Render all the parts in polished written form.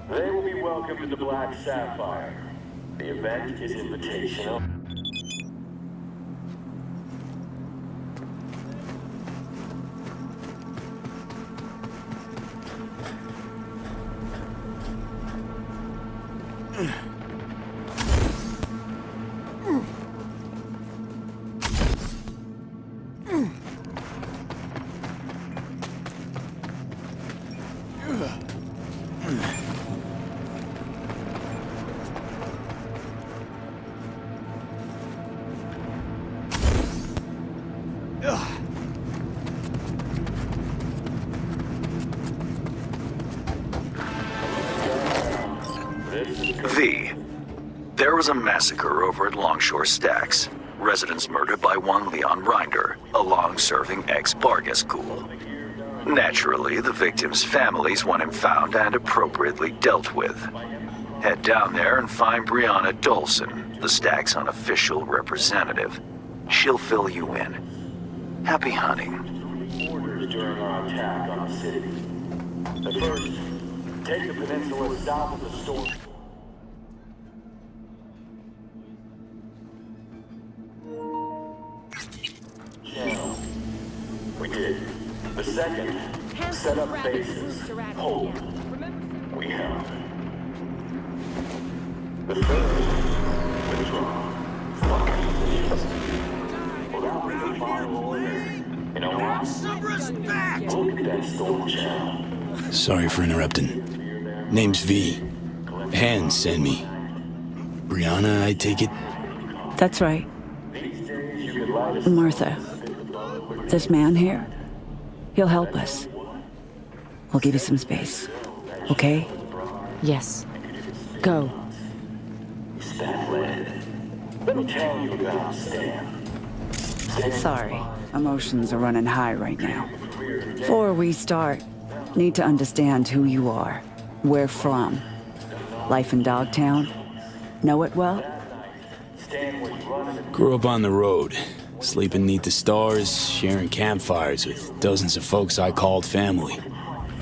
They will be welcome to the Black Sapphire. The event is invitational. V. There was a massacre over at Longshore Stacks. Residents murdered by one Leon Rinder, a long-serving ex-Bargas ghoul. Naturally, the victims' families want him found and appropriately dealt with. Head down there and find Brianna Dolson, the Stacks' unofficial representative. She'll fill you in. Happy hunting. Orders during our attack on the city. At first, take the peninsula south of the storm. Channel. We did. The second, set up bases. Hold. We held. The third, withdraw. Fuck positions. Without really final order. You know what? Look at that storm channel. Sorry for interrupting. Name's V. Hands send me. Brianna, I take it? That's right. Martha. This man here, he'll help us. We'll give you some space. Okay? Yes. Go. Let me tell you about Stan. Sorry. Emotions are running high right now. Before we start, need to understand who you are. Where from. Life in Dogtown? Know it well? Grew up on the road. Sleeping neath the stars, sharing campfires with dozens of folks I called family.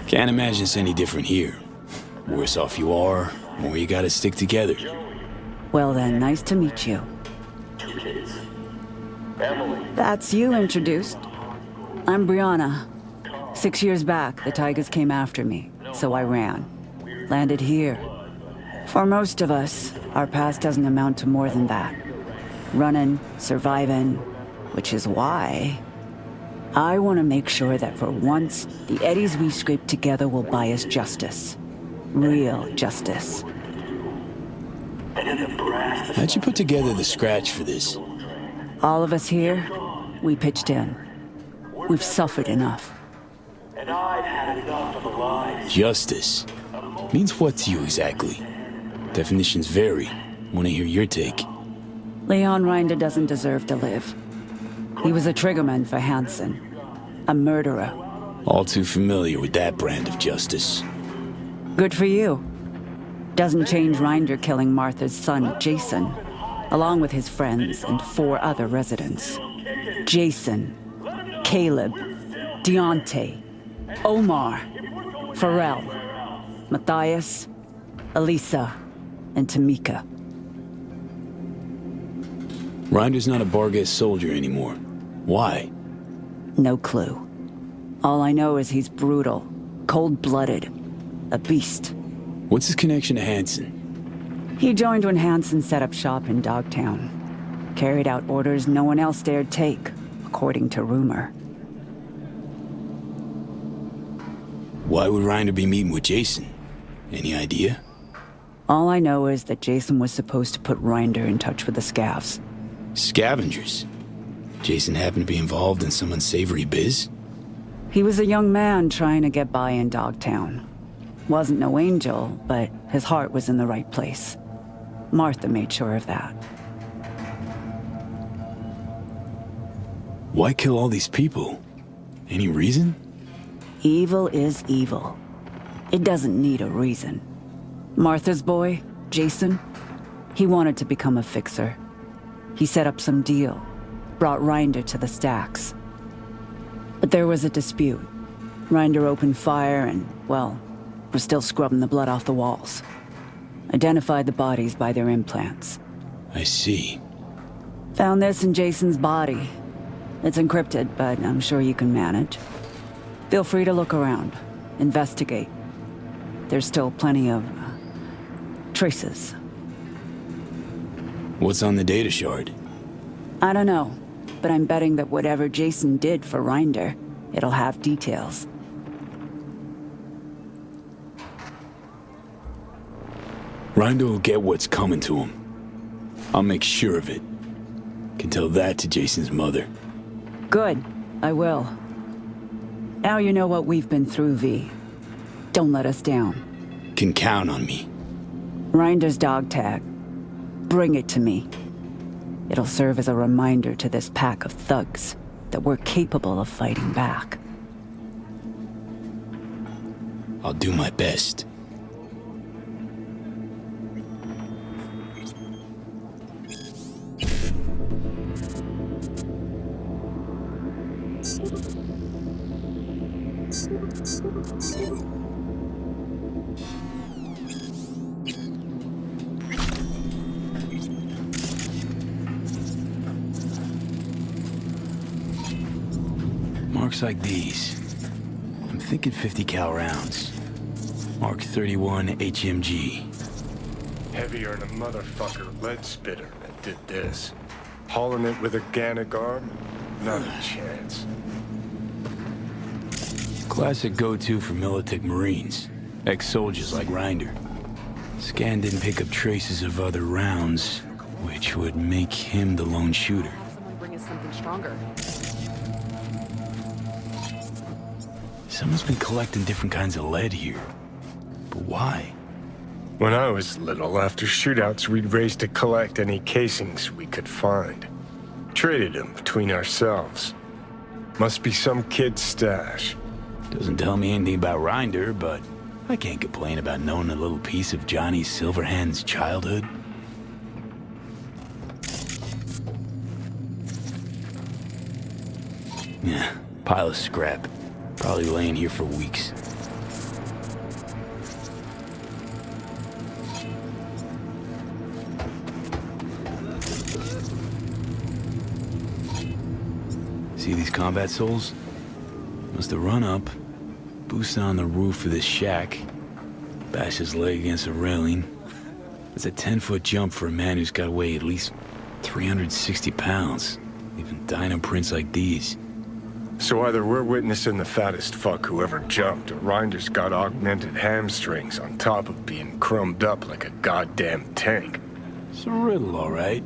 Can't imagine it's any different here. Worse off you are, more you gotta stick together. Well then, nice to meet you. That's you introduced. I'm Brianna. 6 years back, the Tigers came after me, so I ran. Landed here. For most of us, our past doesn't amount to more than that. Running, surviving, which is why I want to make sure that for once, the eddies we scrape together will buy us justice. Real justice. How'd you put together the scratch for this? All of us here, we pitched in. We've suffered enough. And I've had enough of the lies. Justice? Means what to you exactly? Definitions vary. Want to hear your take. Leon Rinder doesn't deserve to live. He was a triggerman for Hansen. A murderer. All too familiar with that brand of justice. Good for you. Doesn't change Rinder killing Martha's son, Jason, along with his friends and 4 other residents. Jason, Caleb, Deontay, Omar, Pharrell, Matthias, Elisa, and Tamika. Rinder's not a Bargas soldier anymore. Why? No clue. All I know is he's brutal, cold-blooded, a beast. What's his connection to Hansen? He joined when Hansen set up shop in Dogtown. Carried out orders no one else dared take, according to rumor. Why would Rinder be meeting with Jason? Any idea? All I know is that Jason was supposed to put Rinder in touch with the Scavs. Scavengers? Jason happened to be involved in some unsavory biz? He was a young man trying to get by in Dogtown. Wasn't no angel, but his heart was in the right place. Martha made sure of that. Why kill all these people? Any reason? Evil is evil. It doesn't need a reason. Martha's boy, Jason, he wanted to become a fixer. He set up some deal, brought Rinder to the Stacks. But there was a dispute. Rinder opened fire and, well, We're still scrubbing the blood off the walls. Identified the bodies by their implants. I see. Found this in Jason's body. It's encrypted, but I'm sure you can manage. Feel free to look around. Investigate. There's still plenty of traces. What's on the data shard? I don't know, but I'm betting that whatever Jason did for Reinder, it'll have details. Reinder will get what's coming to him. I'll make sure of it. Can tell that to Jason's mother. Good, I will. Now you know what we've been through, V. Don't let us down. Can count on me. Reinder's dog tag. Bring it to me. It'll serve as a reminder to this pack of thugs that we're capable of fighting back. I'll do my best. Marks like these. I'm thinking 50 cal rounds. Mark 31 HMG. Heavier than a motherfucker lead spitter that did this. Hauling it with a Gannic arm? Not a chance. Classic go-to for Militic Marines. Ex-soldiers like Reinder. Scan didn't pick up traces of other rounds, which would make him the lone shooter. Someone bring us something stronger. Someone's been collecting different kinds of lead here. But why? When I was little, after shootouts, we'd race to collect any casings we could find. Traded them between ourselves. Must be some kid's stash. Doesn't tell me anything about Reinder, but I can't complain about knowing a little piece of Johnny Silverhand's childhood. Yeah, pile of scrap. Probably laying here for weeks. See these combat souls? Must have run up, boosted on the roof of this shack, bashed his leg against a railing. It's a 10-foot jump for a man who's got to weigh at least 360 pounds. Even dino prints like these. So either we're witnessing the fattest fuck who ever jumped, or Reinder's got augmented hamstrings on top of being crumbed up like a goddamn tank. It's a riddle, all right.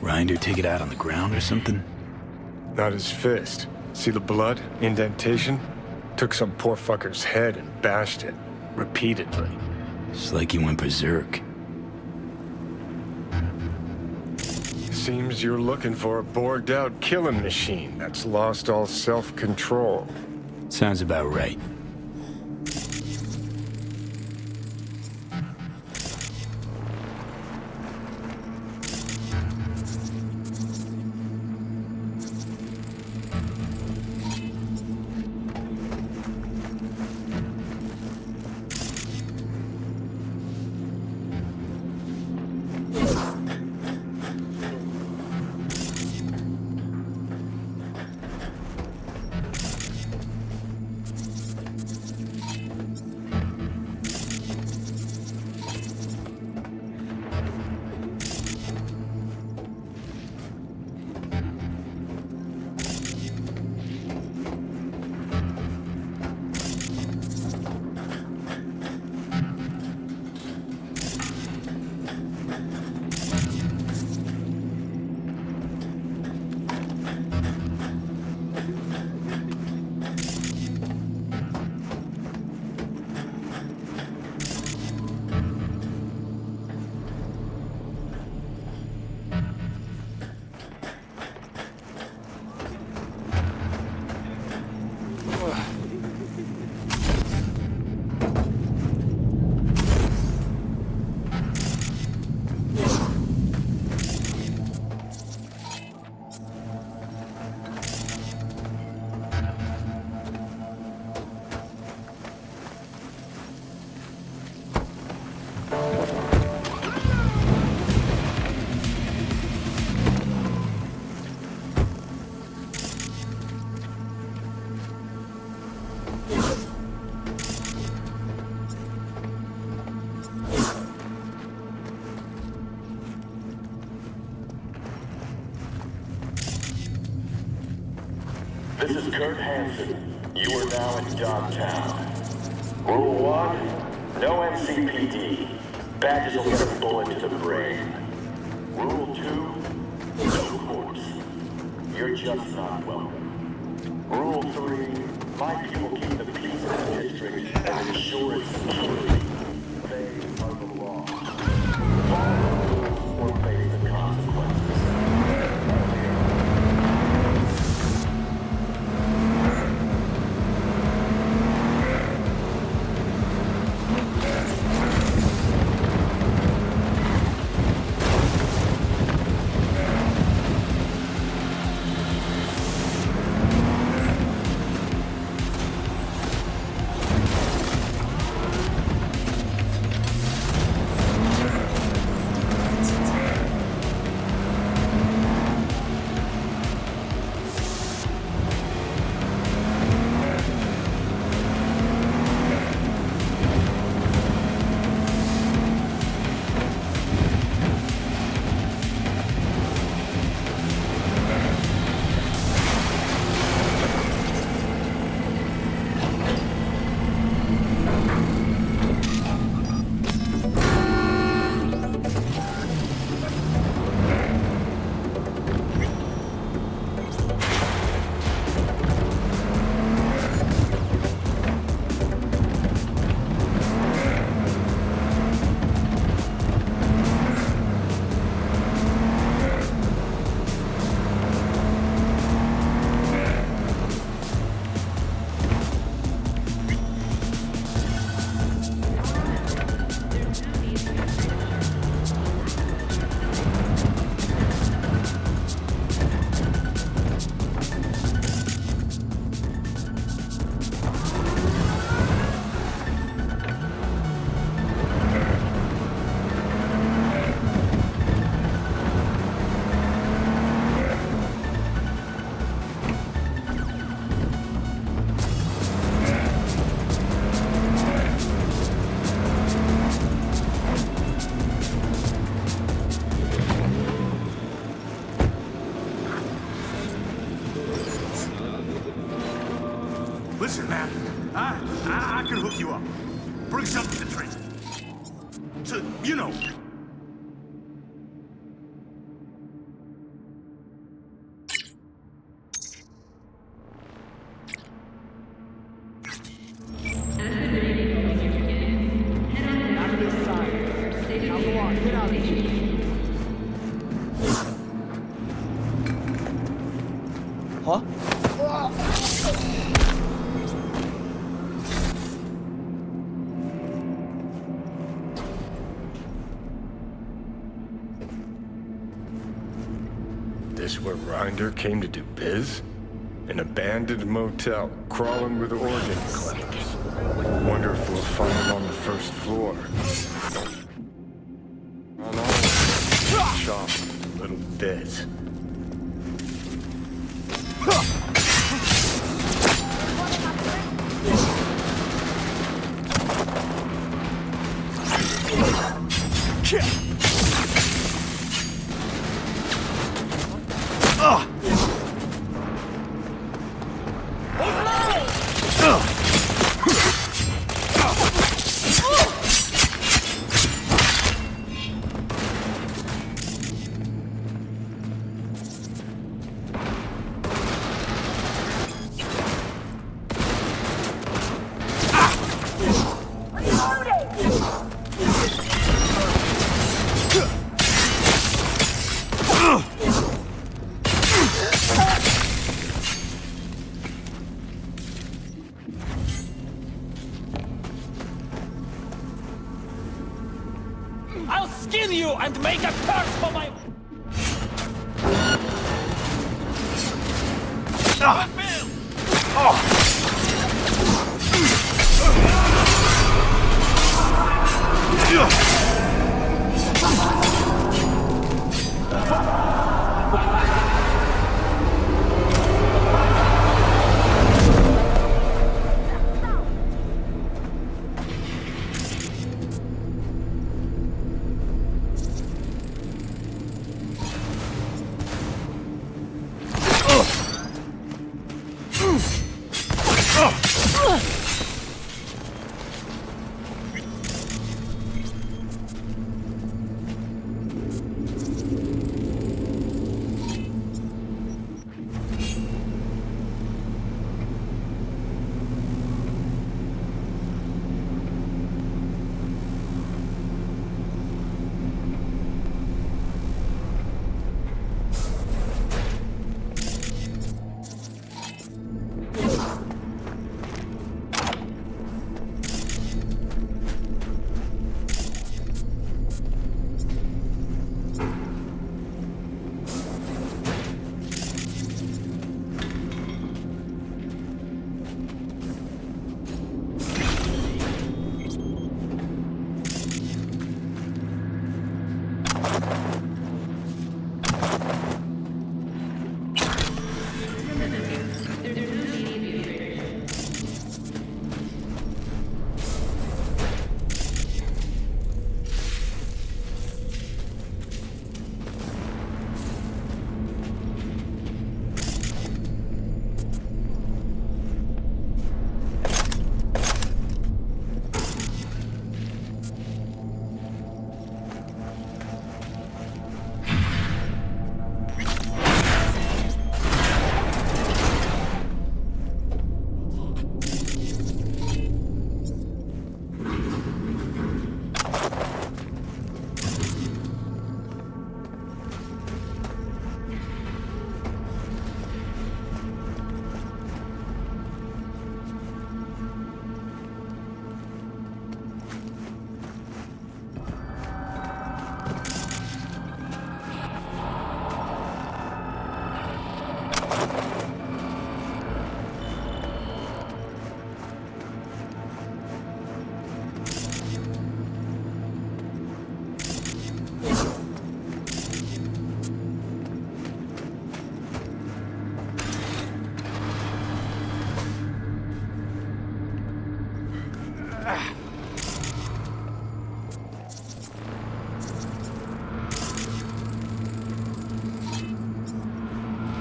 Reinder take it out on the ground or something? Not his fist. See the blood? Indentation? Took some poor fucker's head and bashed it. Repeatedly. It's like he went berserk. Seems you're looking for a bored-out killing machine that's lost all self-control. Sounds about right. This is Kurt Hansen. You are now in Dogtown. Rule 1, no MCPD. Badges will get a bullet to the brain. Rule 2, no courts. You're just not welcome. Rule 3, my people keep the peace in the district and ensure its security. They are the law. Follow the rules or face the consequences. Listen, man, I can hook you up. Bring something to drink. So, you know. Huh? This where Rinder came to do biz? An abandoned motel, crawling with organ collectors. Wonder if we'll find him on the first floor. On all shop a little bit. I'll skin you and make a curse for my...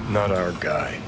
Not our guy.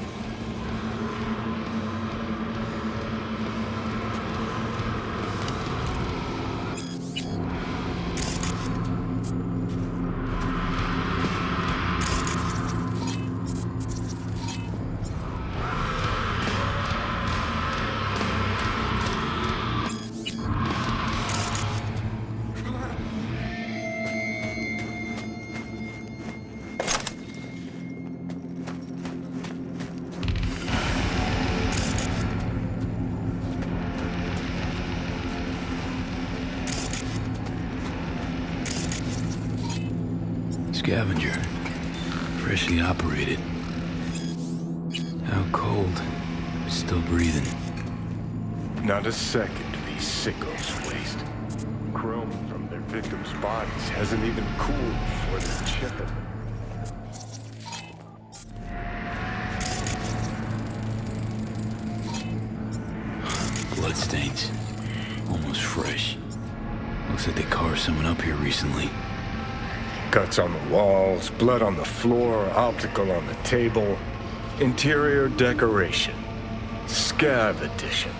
Scavenger. Freshly operated. Out cold. Still breathing. Not a second these sickos waste. Chrome from their victims' bodies hasn't even cooled before they're chipping. Bloodstains. Almost fresh. Looks like they carved someone up here recently. Cuts on the walls, blood on the floor, optical on the table. Interior decoration. Scav edition.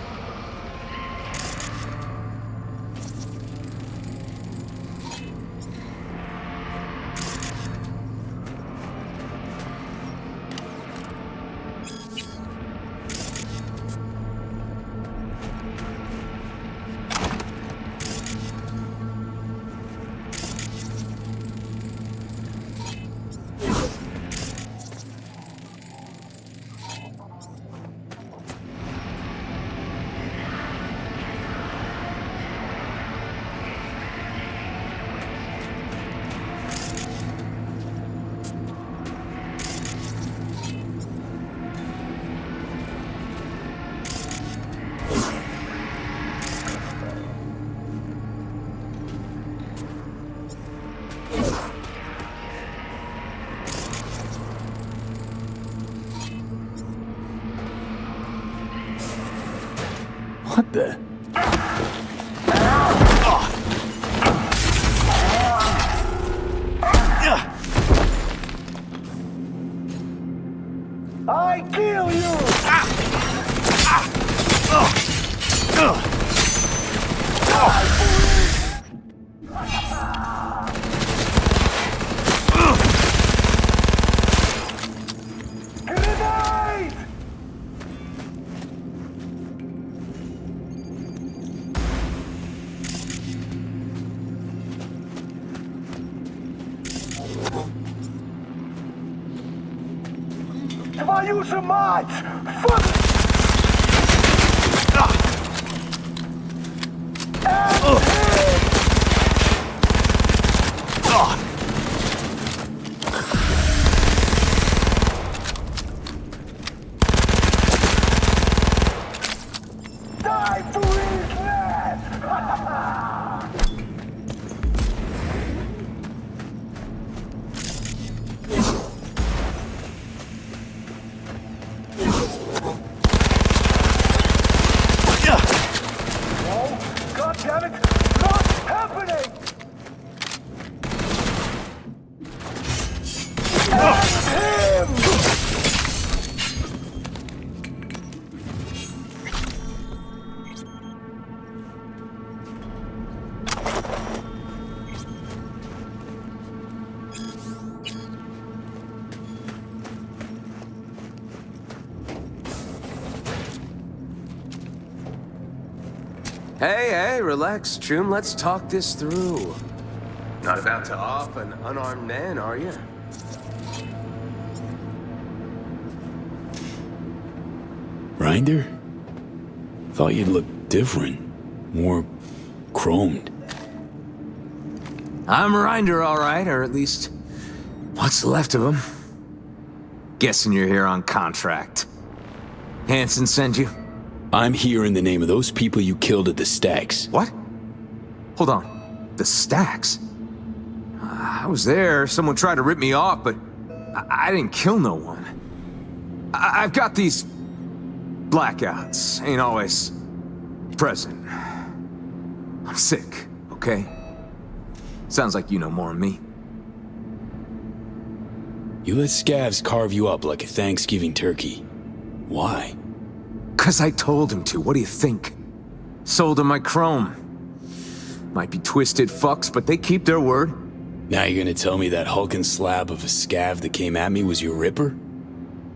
What the? I kill you! Grenade! Твою же мать! Die to his net! God damn it! Not happening! And him! Hey, relax, Troom. Let's talk this through. Not about to off an unarmed man, are you? Rinder? Thought you'd look different. More chromed. I'm Rinder, all right, or at least what's left of him. Guessing you're here on contract. Hanson sent you? I'm here in the name of those people you killed at the stacks. What? Hold on. The stacks? I was there. Someone tried to rip me off, but I didn't kill no one. I've got these blackouts. Ain't always present. I'm sick, okay? Sounds like you know more than me. You let scavs carve you up like a Thanksgiving turkey. Why? 'Cause I told him to. What do you think? Sold him my chrome. Might be twisted fucks, but they keep their word. Now you're gonna tell me that hulking slab of a scav that came at me was your ripper?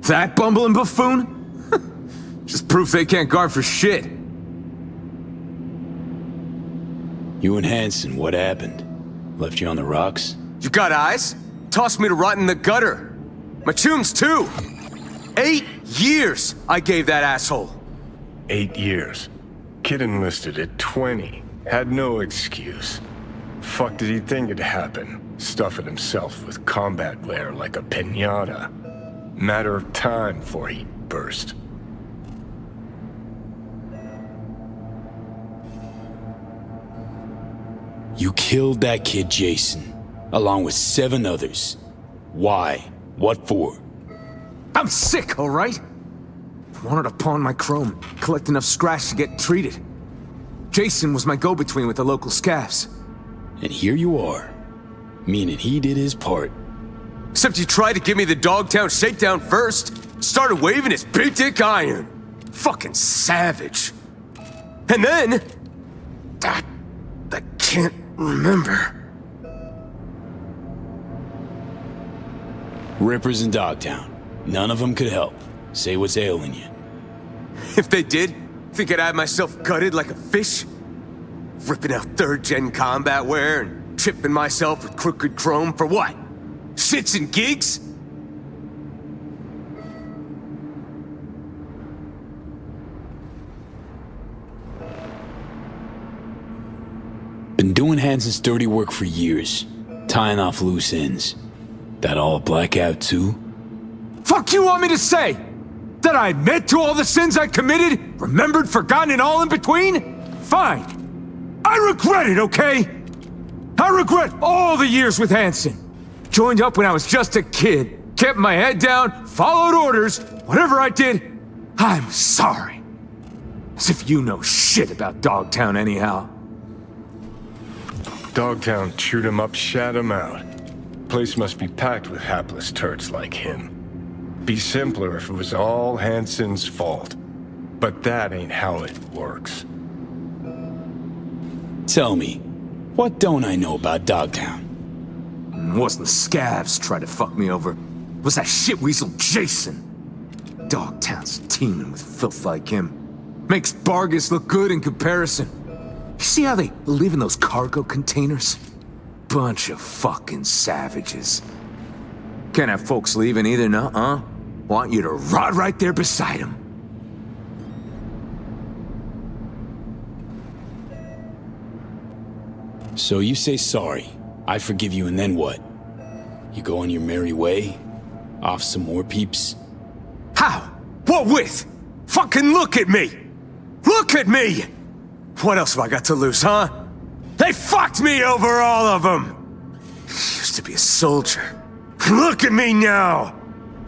That bumbling buffoon? Just proof they can't guard for shit. You and Hanson, what happened? Left you on the rocks? You got eyes? Tossed me to rot in the gutter. My tunes too. 8 years I gave that asshole. 8 years. Kid enlisted at 20. Had no excuse. Fuck did he think it'd happen? stuffing himself with combat wear like a piñata. Matter of time before he'd burst. You killed that kid Jason, along with 7 others. Why? What for? I'm sick, all right? Wanted to pawn my chrome, collect enough scratch to get treated. Jason was my go-between with the local scavs. And here you are, meaning he did his part. Except you tried to give me the Dogtown shakedown first. Started waving his big dick iron. Fucking savage. And then... I can't remember. Rippers in Dogtown. None of them could help. Say what's ailing you. If they did, think I'd have myself gutted like a fish? Ripping out 3rd-gen combat wear and tripping myself with crooked chrome for what? Shits and gigs? Been doing Hansen's dirty work for years, tying off loose ends. That all blackout too? Fuck you want me to say? That I admit to all the sins I committed? Remembered, forgotten, and all in between? Fine. I regret it, okay? I regret all the years with Hansen. Joined up when I was just a kid. Kept my head down, followed orders. Whatever I did, I'm sorry. As if you know shit about Dogtown anyhow. Dogtown chewed him up, shat him out. Place must be packed with hapless turds like him. Be simpler if it was all Hansen's fault. But that ain't how it works. Tell me, what don't I know about Dogtown? Wasn't the scavs trying to fuck me over. Was that shitweasel Jason. Dogtown's teeming with filth like him. Makes Vargas look good in comparison. You see how they live in those cargo containers? Bunch of fucking savages. Can't have folks leaving either, huh? Want you to rot right there beside them. So you say sorry, I forgive you, and then what? You go on your merry way? Off some more peeps? How? What with? Fucking look at me! Look at me! What else have I got to lose, huh? They fucked me over, all of them! Used to be a soldier. Look at me now!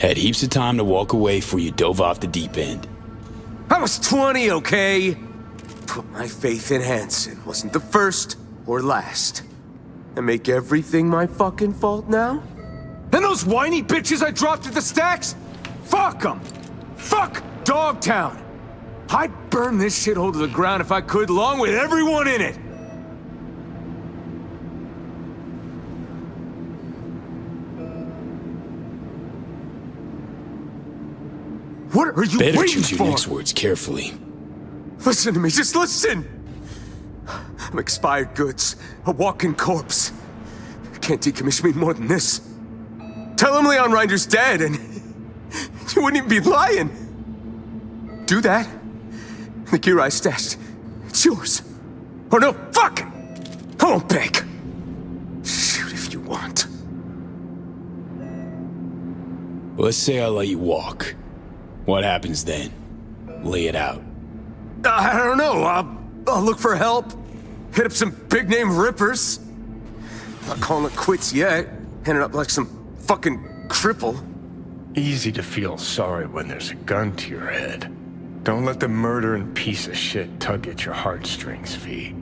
Had heaps of time to walk away before you dove off the deep end. I was 20, okay? Put my faith in Hansen. Wasn't the first or last. And make everything my fucking fault now? And those whiny bitches I dropped at the stacks? Fuck them! Fuck Dogtown! I'd burn this shithole to the ground if I could, along with everyone in it! What are you Better waiting choose your for? next words carefully. Listen to me, just listen! I'm expired goods, a walking corpse. Can't decommission me more than this. Tell him Leon Rinder's dead and you wouldn't even be lying. Do that. The gear I stashed, it's yours. Or no, fuck it! I won't beg. Shoot if you want. Let's say I let you walk. What happens then? Lay it out. I don't know. I'll look for help. Hit up some big-name rippers. Not calling it quits yet. Ended up like some fucking cripple. Easy to feel sorry when there's a gun to your head. Don't let the murdering piece of shit tug at your heartstrings, V.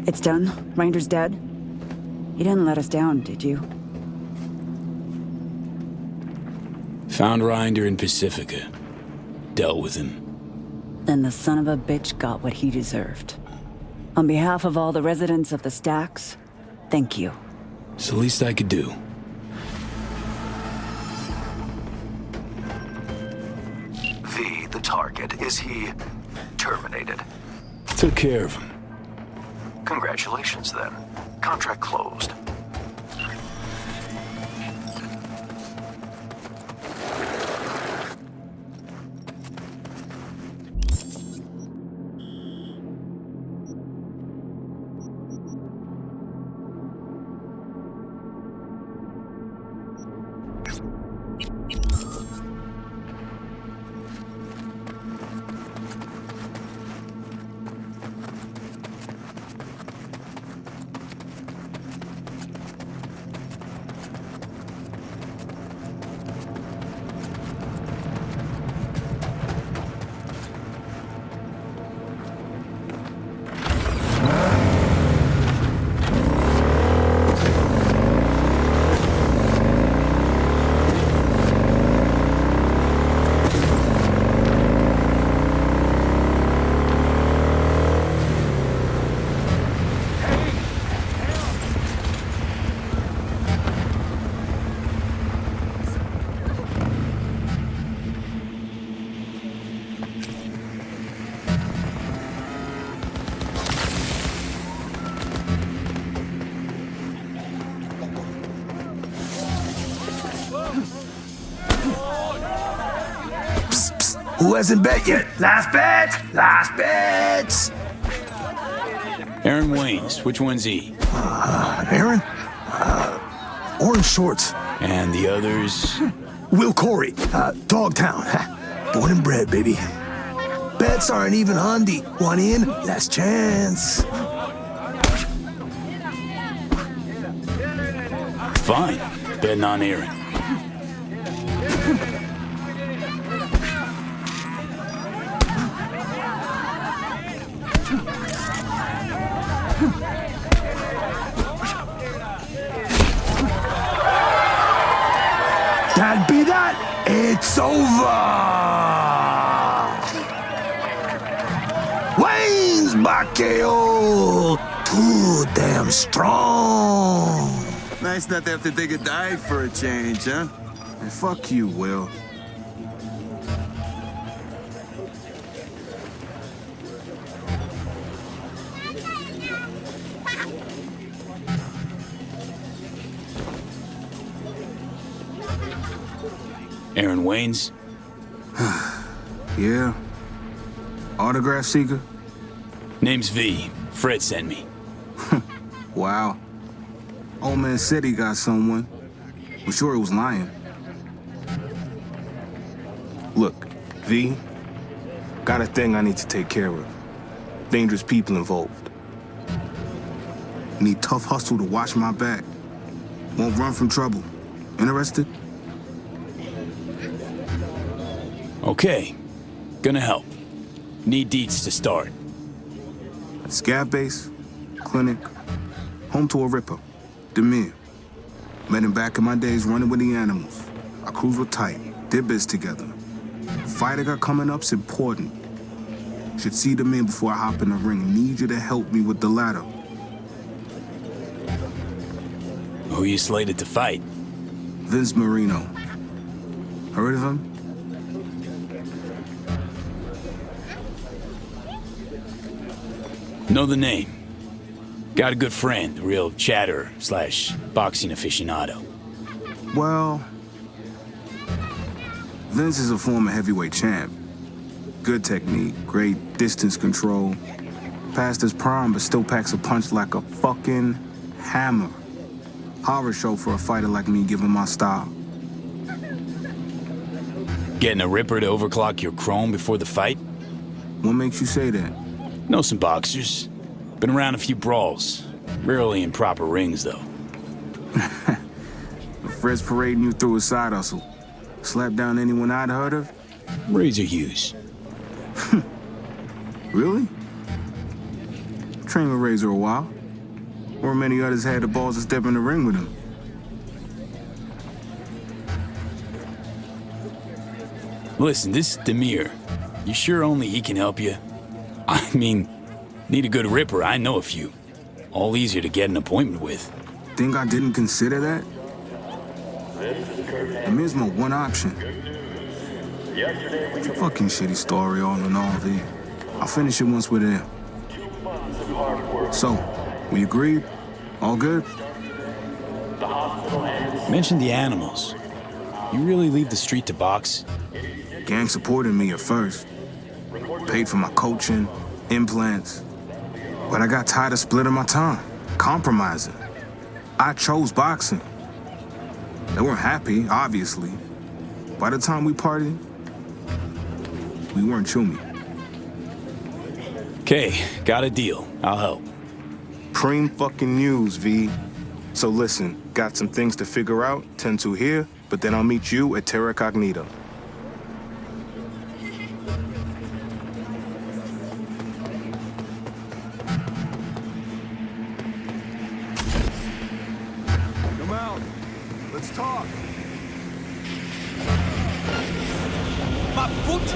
It's done? Rinder's dead? You didn't let us down, did you? Found Rinder in Pacifica. Dealt with him. Then the son of a bitch got what he deserved. On behalf of all the residents of the Stacks, thank you. It's the least I could do. V, the target, is he terminated? Took care of him. Congratulations, then. Contract closed. Who hasn't bet yet? Last bet! Last bets! Aaron Waynes, which one's he? Aaron? Orange shorts. And the others? Will Corey, Dogtown. Born and bred, baby. Bets aren't even handy. One in, last chance. Fine. Betting on Aaron. Can't be that. It's over. Wayne's Backeo. Too damn strong. Nice not to have to take a dive for a change, huh? And fuck you, Will. Aaron Waynes? Yeah? Autograph seeker? Name's V. Fred sent me. Wow. Old man said he got someone. I'm sure he was lying. Look, V, got a thing I need to take care of. Dangerous people involved. Need tough hustle to watch my back. Won't run from trouble. Interested? Okay. Gonna help. Need deets to start. Scav base, clinic, home to a ripper. Demir. Met him back in my days running with the animals. Our crews were tight, did biz together. Fight I got coming up's important. Should see Demir before I hop in the ring. Need you to help me with the ladder. Who you slated to fight? Vince Marino. Heard of him? Know the name. Got a good friend, a real chatterer / boxing aficionado. Well, Vince is a former heavyweight champ. Good technique, great distance control. Past his prime, but still packs a punch like a fucking hammer. Horror show for a fighter like me, given my style. Getting a ripper to overclock your chrome before the fight? What makes you say that? Know some boxers. Been around a few brawls. Rarely in proper rings, though. Fred's parading you through his side hustle. Slap down anyone I'd heard of? Razor Hughes. Really? Trained with Razor a while. Or many others had the balls to step in the ring with him. Listen, this is Demir. You sure only he can help you? I mean, need a good ripper, I know a few. All easier to get an appointment with. Think I didn't consider that? Demir's my one option. It's a fucking shitty story all in all, V. I'll finish it once we're there. So, we agreed? All good? Mention the animals. You really leave the street to box? Gang supported me at first. Paid for my coaching, implants. But I got tired of splitting my time, compromising. I chose boxing. They weren't happy, obviously. By the time we partied, we weren't chummy. Okay, got a deal. I'll help. Preem fucking news, V. So listen, got some things to figure out, tend to here, but then I'll meet you at Terra Cognita. Come out. Let's talk. Ma foot!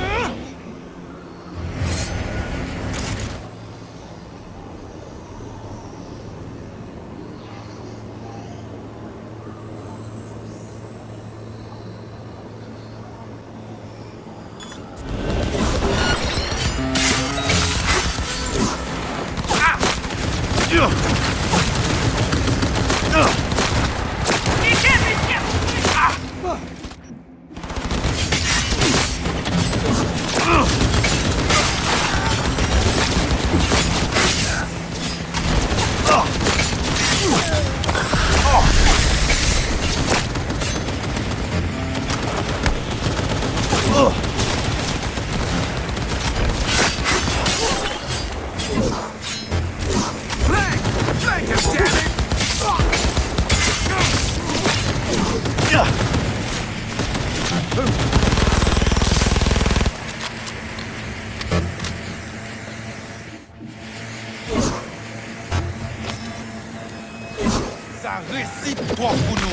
Ça récite toi pour nous.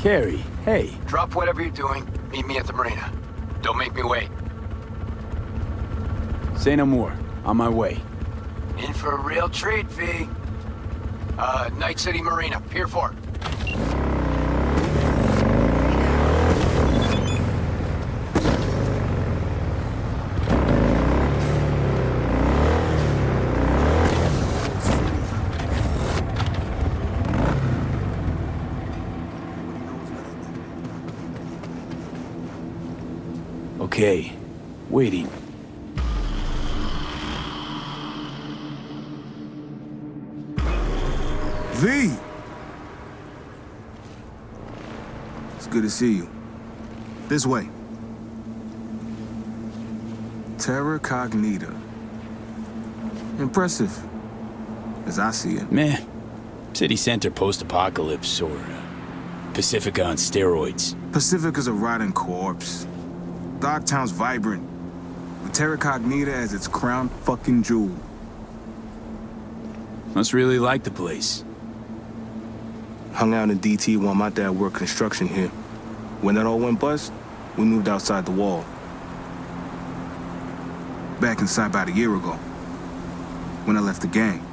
Carrie, hey. Drop whatever you're doing. Meet me at the marina. Don't make me wait. Say no more. On my way. In for a real treat, V. Night City Marina, Pier 4. Okay. Waiting. V! It's good to see you. This way. Terra Cognita. Impressive, as I see it. Meh. City center post-apocalypse or Pacifica on steroids. Pacifica's a rotting corpse. Dogtown's vibrant, with Terra Cognita as its crown fucking jewel. Must really like the place. Hung out in DT while my dad worked construction here. When that all went bust, we moved outside the wall. Back inside about a year ago, when I left the gang.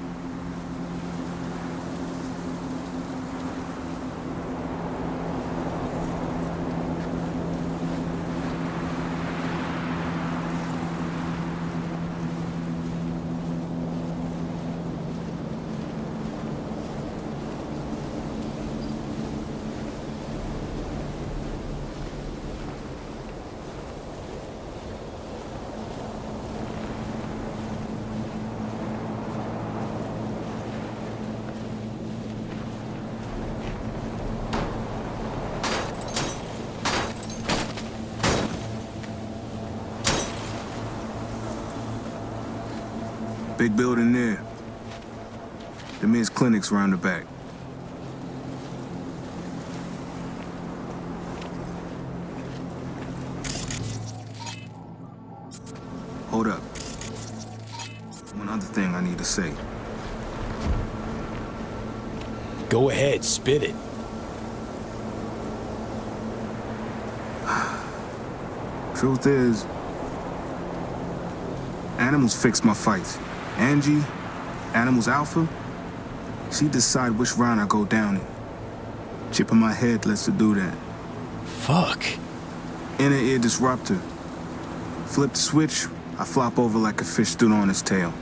Big building there. The men's clinic's around the back. Hold up. One other thing I need to say. Go ahead, spit it. Truth is, animals fix my fights. Angie, Animals Alpha, she decide which round I go down in. Chip in my head lets her do that. Fuck. Inner ear disruptor. Flip the switch, I flop over like a fish stood on its tail.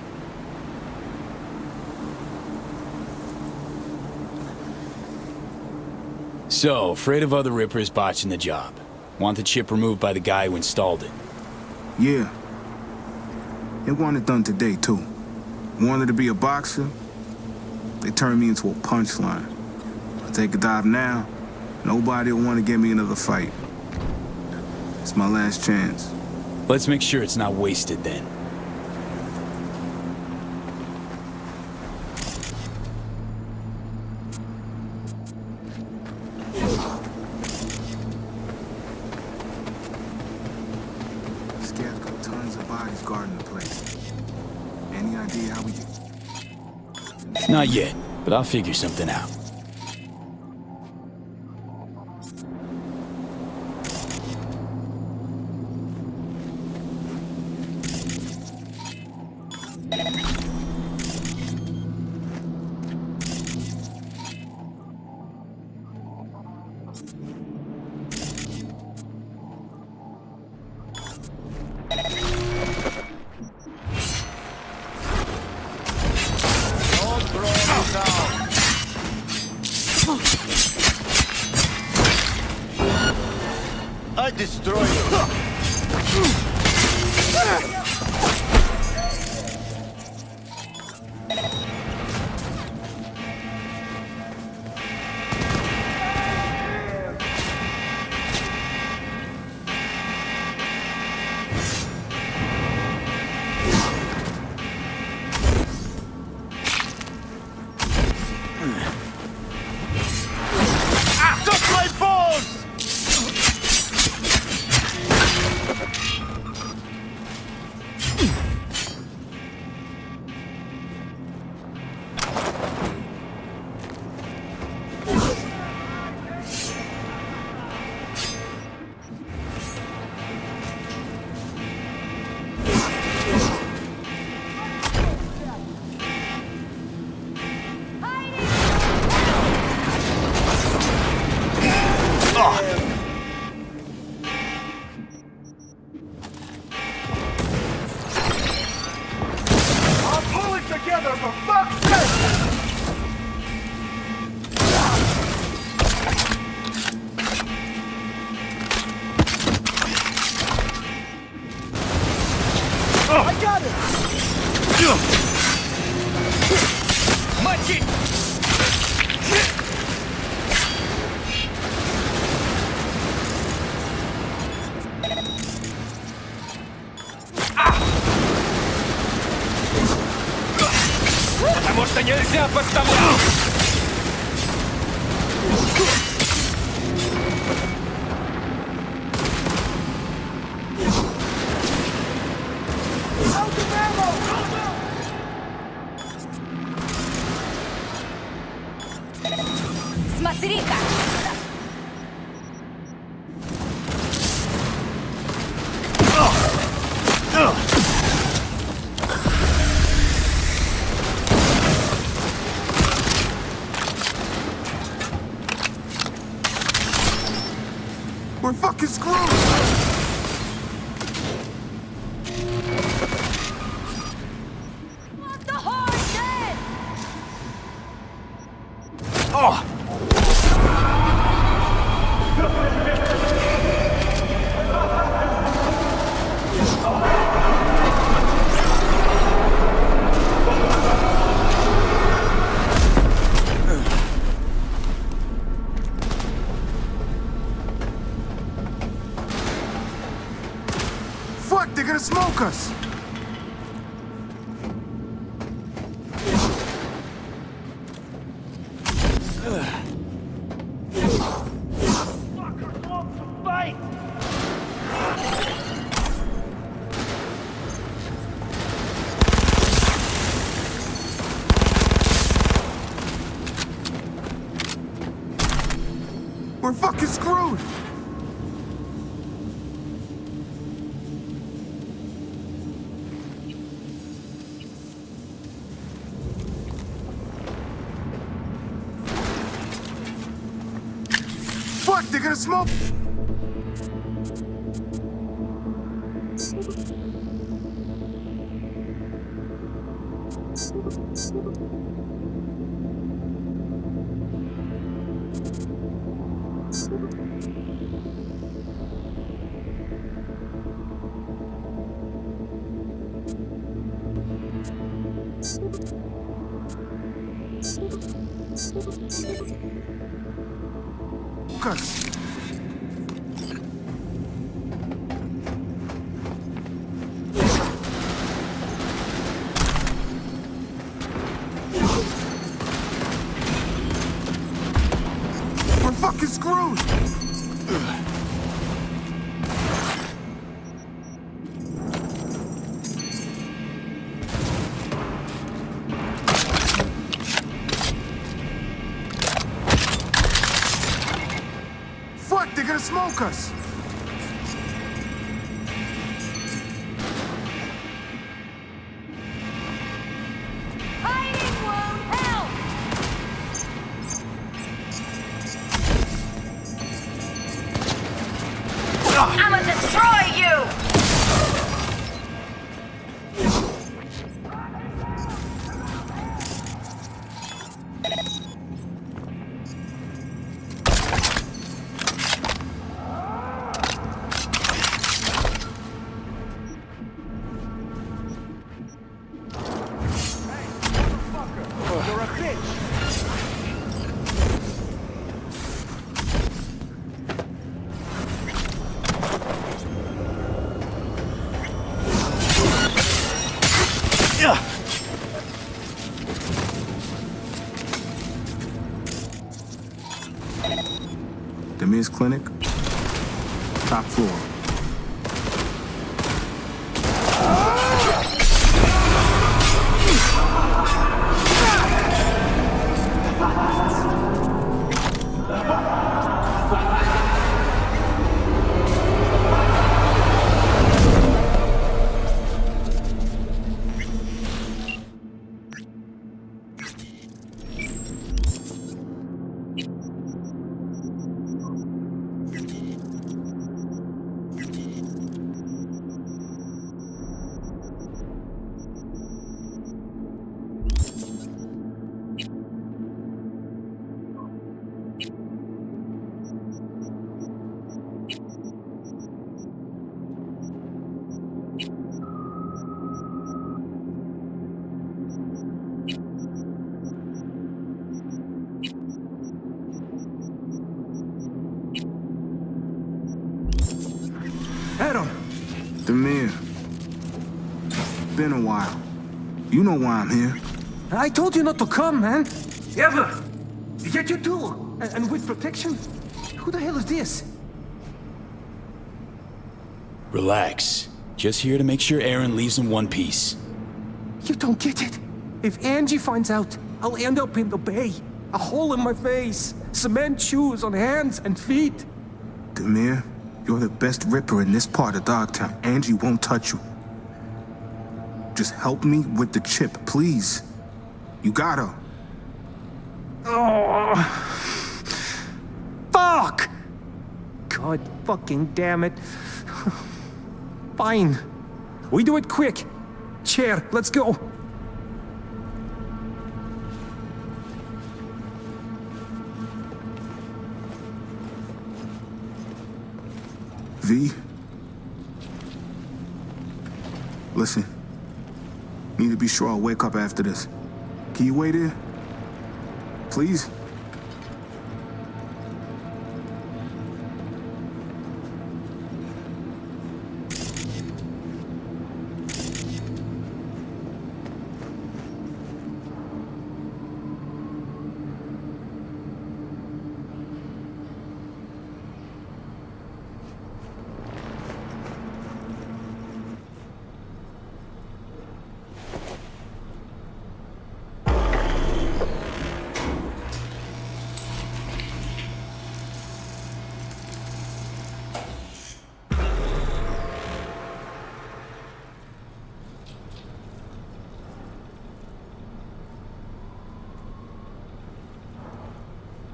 So, afraid of other rippers botching the job. Want the chip removed by the guy who installed it. Yeah. They want it done today, too. Wanted to be a boxer, they turned me into a punchline. I take a dive now, nobody will want to give me another fight. It's my last chance. Let's make sure it's not wasted then. Scab's got tons of bodies guarding the place. Any idea how we get... Not yet, but I'll figure something out. I destroy you. Touch my balls! I got it! Much it! Потому что нельзя подставлять! Смотри-ка! We're fucking screwed! The hard dead! Fuck, they're gonna smoke us! We're fucking screwed! Fuck, they're gonna smoke! Us. We're fucking screwed! Fuck, they're gonna smoke us! Hiding won't help! I'ma destroy you! You're a bitch! Demir's clinic, top floor. Aaron! Demir. Been a while. You know why I'm here. I told you not to come, man. Ever. Yet you do. And with protection? Who the hell is this? Relax. Just here to make sure Aaron leaves in one piece. You don't get it. If Angie finds out, I'll end up in the bay. A hole in my face. Cement shoes on hands and feet. Demir, you're the best ripper in this part of Dogtown. Angie won't touch you. Just help me with the chip, please. You gotta. Oh. Fuck! God fucking damn it. Fine. We do it quick. Chair, let's go. V? Listen. Need to be sure I'll wake up after this. Can you wait here? Please?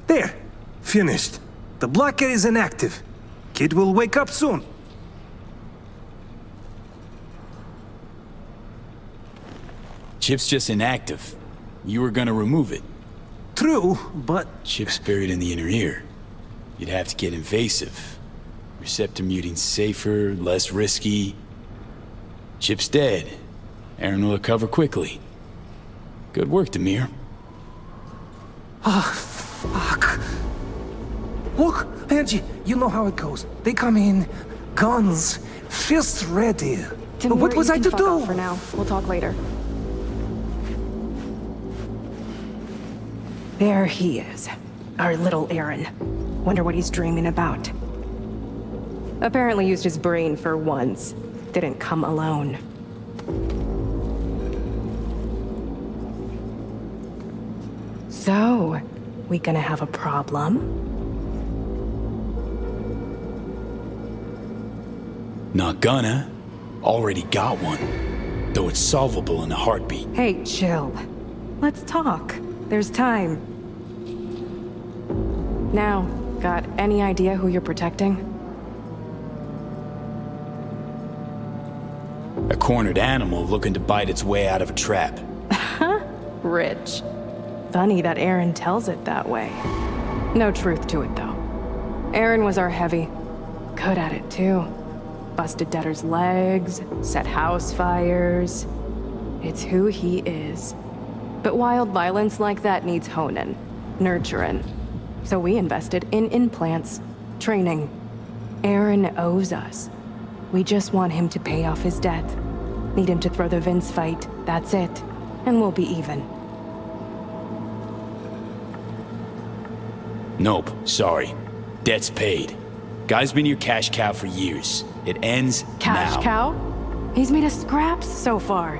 There. Finished. The blocker is inactive. Kid will wake up soon. Chip's just inactive. You were gonna remove it. True, but... Chip's buried in the inner ear. You'd have to get invasive. Receptor muting's safer, less risky. Chip's dead. Aaron will recover quickly. Good work, Demir. Ah, fuck. Look, Angie, you know how it goes. They come in, guns, fists ready. Demir, What was you I can to fuck do? off for now. We'll talk later. There he is. Our little Aaron. Wonder what he's dreaming about. Apparently used his brain for once. Didn't come alone. So, we gonna have a problem? Not gonna. Already got one. Though it's solvable in a heartbeat. Hey, chill. Let's talk. There's time. Now, got any idea who you're protecting? A cornered animal looking to bite its way out of a trap. Rich. Funny that Aaron tells it that way. No truth to it, though. Aaron was our heavy. Good at it, too. Busted debtors' legs, set house fires. It's who he is. But wild violence like that needs honing, nurturing. So we invested in implants, training. Aaron owes us. We just want him to pay off his debt. Need him to throw the Vince fight, that's it. And we'll be even. Nope, sorry. Debt's paid. Guy's been your cash cow for years. It ends now. Cash cow? He's made us scraps so far.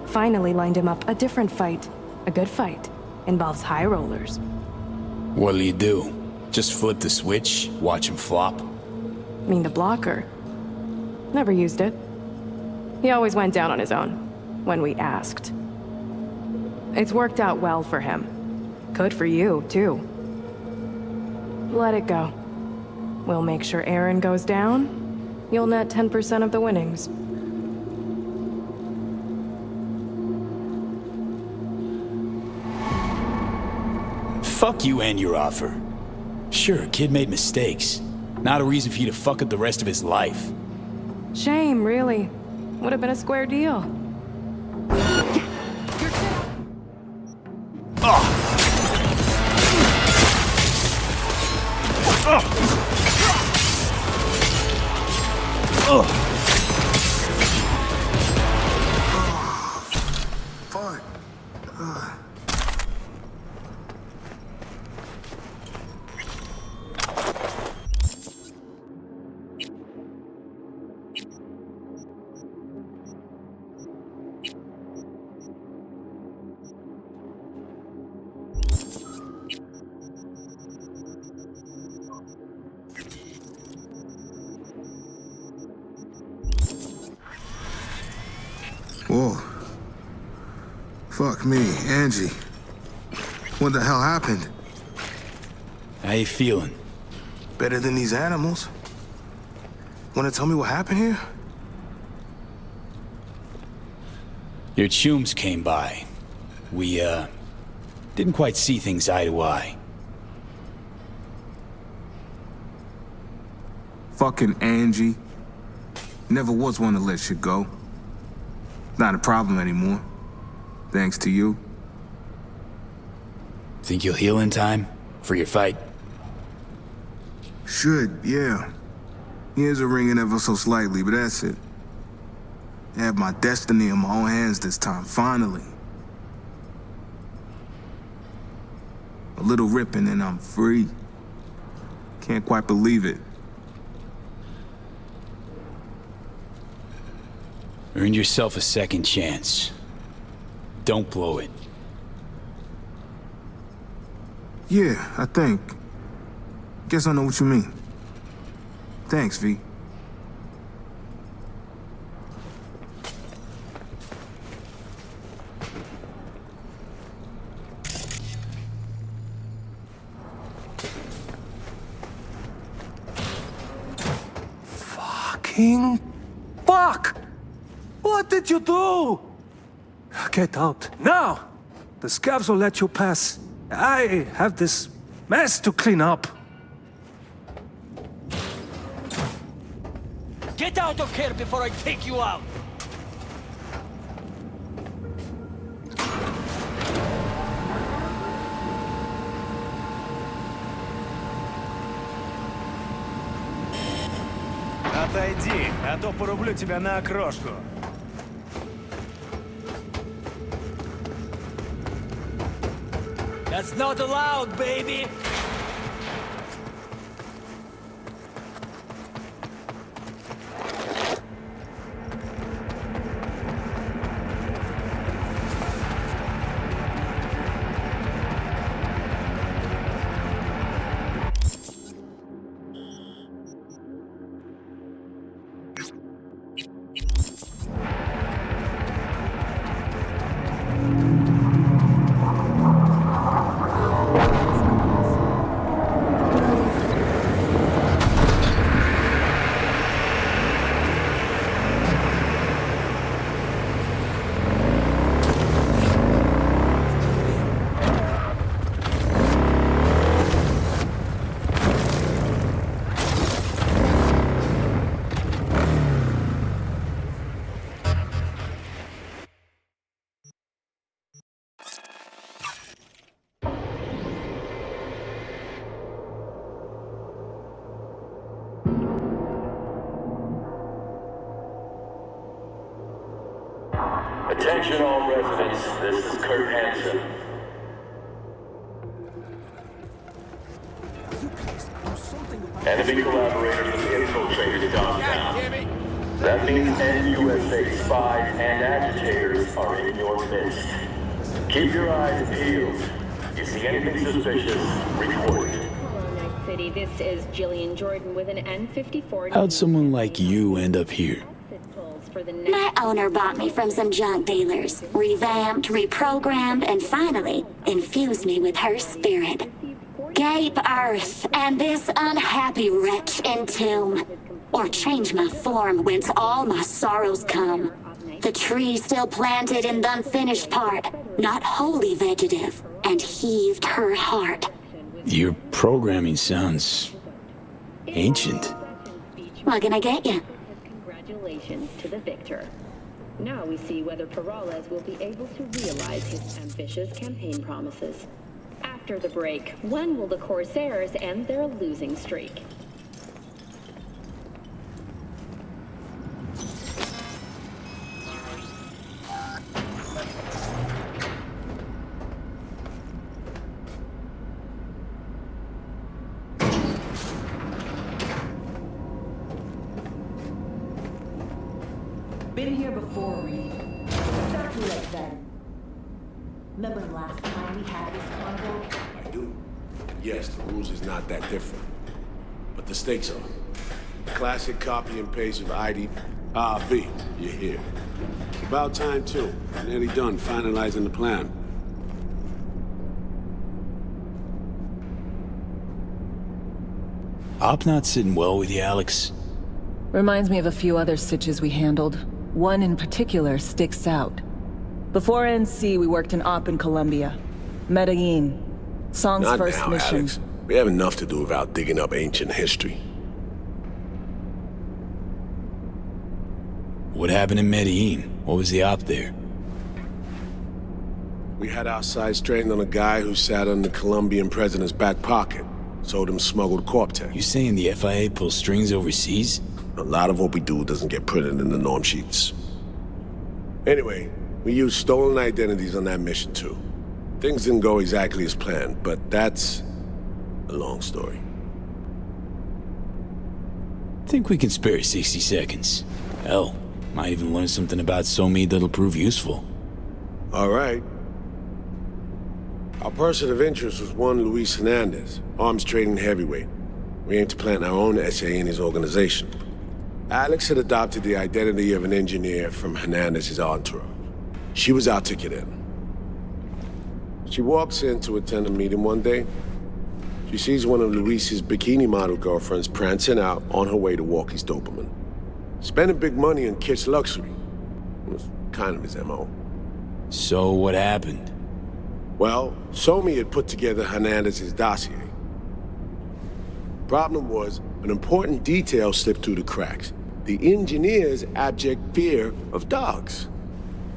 Finally lined him up a different fight. A good fight. Involves high rollers. What'll you do? Just flip the switch, watch him flop? Mean the blocker. Never used it. He always went down on his own, when we asked. It's worked out well for him. Good for you, too. Let it go. We'll make sure Aaron goes down. You'll net 10% of the winnings. Fuck you and your offer. Sure, kid made mistakes. Not a reason for you to fuck up the rest of his life. Shame, really. Would have been a square deal. Fuck. Whoa. Fuck me, Angie. What the hell happened? How you feeling? Better than these animals. Wanna tell me what happened here? Your chums came by. We, didn't quite see things eye to eye. Fucking Angie. Never was one to let shit go. Not a problem anymore. Thanks to you. Think you'll heal in time? For your fight? Should, yeah. Ears are ringing ever so slightly, but that's it. I have my destiny in my own hands this time, finally. A little ripping and I'm free. Can't quite believe it. Earn yourself a second chance. Don't blow it. Yeah, I think. Guess I know what you mean. Thanks, V. Fucking fuck! What did you do? Get out, now! The scavs will let you pass. I have this mess to clean up. Get out of here before I take you out! Отойди, а то порублю тебя на окрошку. That's not allowed, baby! Attention all residents, this is Kurt Hansen. Enemy collaborators have infiltrated downtown. That means NUSA spies and agitators are in your midst. Keep your eyes peeled. You see anything suspicious, report it. City, this is Jillian Jordan with an N54. How'd someone like you end up here? My owner bought me from some junk dealers, revamped, reprogrammed, and finally infused me with her spirit. Gape Earth and this unhappy wretch entomb, or change my form whence all my sorrows come. The tree still planted in the unfinished part, not wholly vegetative, and heaved her heart. Your programming sounds ancient. What can I get you? Congratulations to the victor. Now we see whether Perales will be able to realize his ambitious campaign promises. After the break, when will the Corsairs end their losing streak? Been here before, Reed. Exactly like that. Remember last time we had this convo? I do. Yes, the rules is not that different. But the stakes are. Classic copy and paste of ID. V, you're here. About time, too. Nearly done finalizing the plan. Op not sitting well with you, Alex. Reminds me of a few other stitches we handled. One in particular sticks out. Before NC, we worked in Op in Colombia. Medellin. Song's Not first now, mission. Alex. We have enough to do without digging up ancient history. What happened in Medellin? What was the op there? We had our sights trained on a guy who sat on the Colombian president's back pocket. Sold him smuggled Corp-Tech. You saying the FIA pulls strings overseas? A lot of what we do doesn't get printed in the norm sheets. Anyway, we used stolen identities on that mission too. Things didn't go exactly as planned, but that's a long story. Think we can spare 60 seconds. Hell, might even learn something about SOMI that'll prove useful. All right. Our person of interest was one Luis Hernandez, arms trading heavyweight. We aim to plant our own SA in his organization. Alex had adopted the identity of an engineer from Hernandez's entourage. She was our ticket in. She walks in to attend a meeting one day. She sees one of Luis's bikini model girlfriends prancing out on her way to walk his Doberman. Spending big money on kitsch luxury. It was kind of his MO. So what happened? Well, SOMI had put together Hernandez's dossier. Problem was, an important detail slipped through the cracks. The engineer's abject fear of dogs.